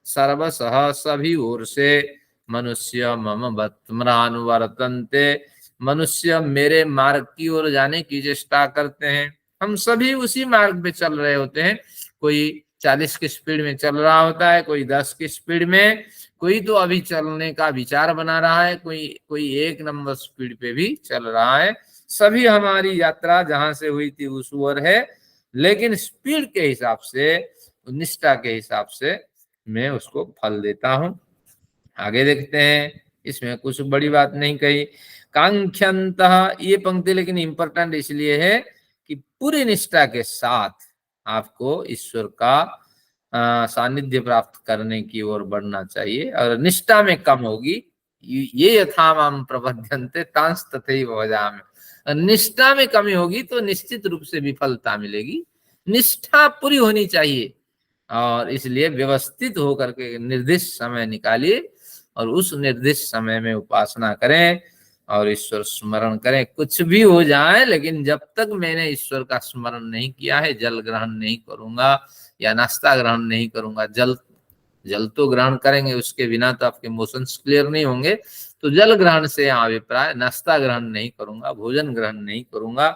सर्वसः सभी ओर से मनुष्य मम वर्तमान वर्तन्ते, मनुष्य मेरे मार्ग की ओर जाने की चेष्टा करते हैं। हम सभी उसी मार्ग पे चल रहे होते हैं, कोई 40 की स्पीड में चल रहा होता है, कोई 10 की स्पीड में, कोई तो अभी चलने का विचार बना रहा है, कोई 1 नंबर स्पीड पे भी चल रहा है। सभी हमारी यात्रा जहां से हुई थी उस ओर है, लेकिन स्पीड के हिसाब से, निष्ठा के हिसाब से मैं उसको फल देता हूं। आगे देखते हैं, इसमें कुछ बड़ी बात नहीं कही। कांक्षन्तः, ये पंक्ति लेकिन इंपॉर्टेंट इसलिए है कि पूरी निष्ठा के साथ आपको ईश्वर का सानिध्य प्राप्त करने की ओर बढ़ना चाहिए, और निष्ठा में कम होगी। ये यथा माम प्रपद्यन्ते तांस तथैव भजाम्यहम्, निष्ठा में कमी होगी तो निश्चित रूप से विफलता मिलेगी। निष्ठा पूरी होनी चाहिए, और इसलिए व्यवस्थित होकर के निर्दिष्ट समय निकालिए और उस निर्दिष्ट समय में उपासना करें और ईश्वर स्मरण करें। कुछ भी हो जाए, लेकिन जब तक मैंने ईश्वर का स्मरण नहीं किया है, जल ग्रहण नहीं करूंगा या नाश्ता ग्रहण नहीं करूंगा। जल तो ग्रहण करेंगे, उसके बिना तो आपके मोशंस क्लियर नहीं होंगे। तो जल ग्रहण से अभिप्राय, नाश्ता ग्रहण नहीं करूंगा, भोजन ग्रहण नहीं करूंगा।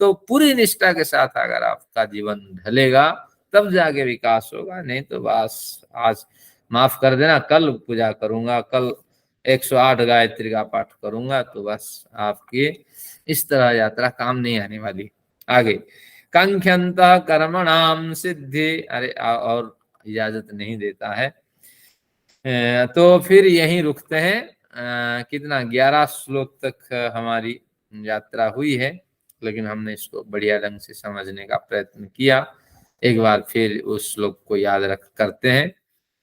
तो पूरी निष्ठा के साथ अगर आपका जीवन ढलेगा तब जाके विकास होगा, नहीं तो बस आज माफ कर देना, कल पूजा करूंगा, कल 108 गायत्री का पाठ करूंगा, तो बस आपकी इस तरह यात्रा काम नहीं आने वाली। आगे, कांक्षन्तः कर्मणाम सिद्धि, अरे और इजाजत नहीं देता है, तो फिर यहीं रुकते हैं। कितना 11 श्लोक तक हमारी यात्रा हुई है, लेकिन हमने इसको बढ़िया ढंग से समझने का प्रयत्न किया। एक बार फिर उस श्लोक को याद रख करते हैं।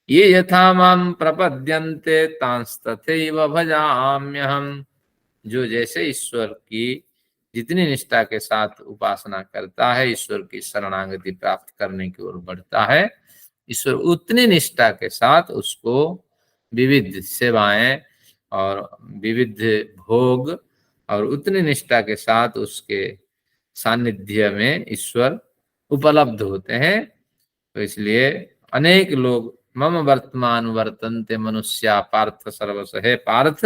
ये यथा माम प्रपद्यन्ते तांस्तथैव भजाम्यहम्। जो जैसे ईश्वर की जितनी निष्ठा के साथ उपासना करता है, ईश्वर की शरणागति प्राप्त करने की ओर बढ़ता है, ईश्वर उतनी निष्ठा के साथ उसको विविध सेवाएं और विविध भोग और उतनी निष्ठा के साथ उसके सानिध्य में ईश्वर उपलब्ध होते हैं। तो इसलिए अनेक लोग मम वर्तमान वर्तन्ते मनुष्या पार्थ सर्वस, है पार्थ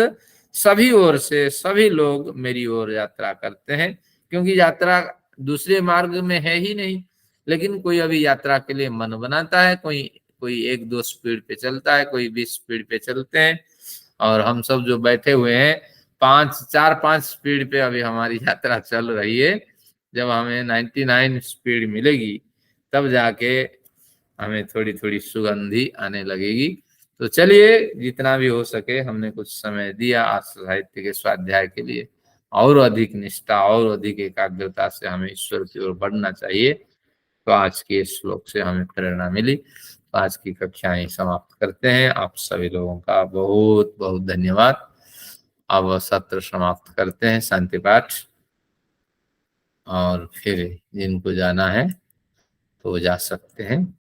सभी ओर से सभी लोग मेरी ओर यात्रा करते हैं, क्योंकि यात्रा दूसरे मार्ग में है ही नहीं। लेकिन कोई अभी यात्रा के लिए मन बनाता है, कोई कोई 1-2 स्पीड पे चलता है, कोई 20 स्पीड पे चलते हैं, और हम सब जो बैठे हुए हैं 4-5 स्पीड पे अभी हमारी यात्रा चल रही है। जब हमें 99 स्पीड मिलेगी तब जाके हमें थोड़ी थोड़ी सुगंधी आने लगेगी। तो चलिए, जितना भी हो सके हमने कुछ समय दिया आज साहित्य के स्वाध्याय के लिए। और अधिक निष्ठा और अधिक एकाग्रता से हमें ईश्वर की ओर बढ़ना चाहिए। तो आज के इस श्लोक से हमें प्रेरणा मिली। तो आज की कक्षाएं समाप्त करते हैं। आप सभी लोगों का बहुत बहुत धन्यवाद। अब सत्र समाप्त करते हैं, शांति पाठ, और फिर जिनको जाना है तो जा सकते हैं।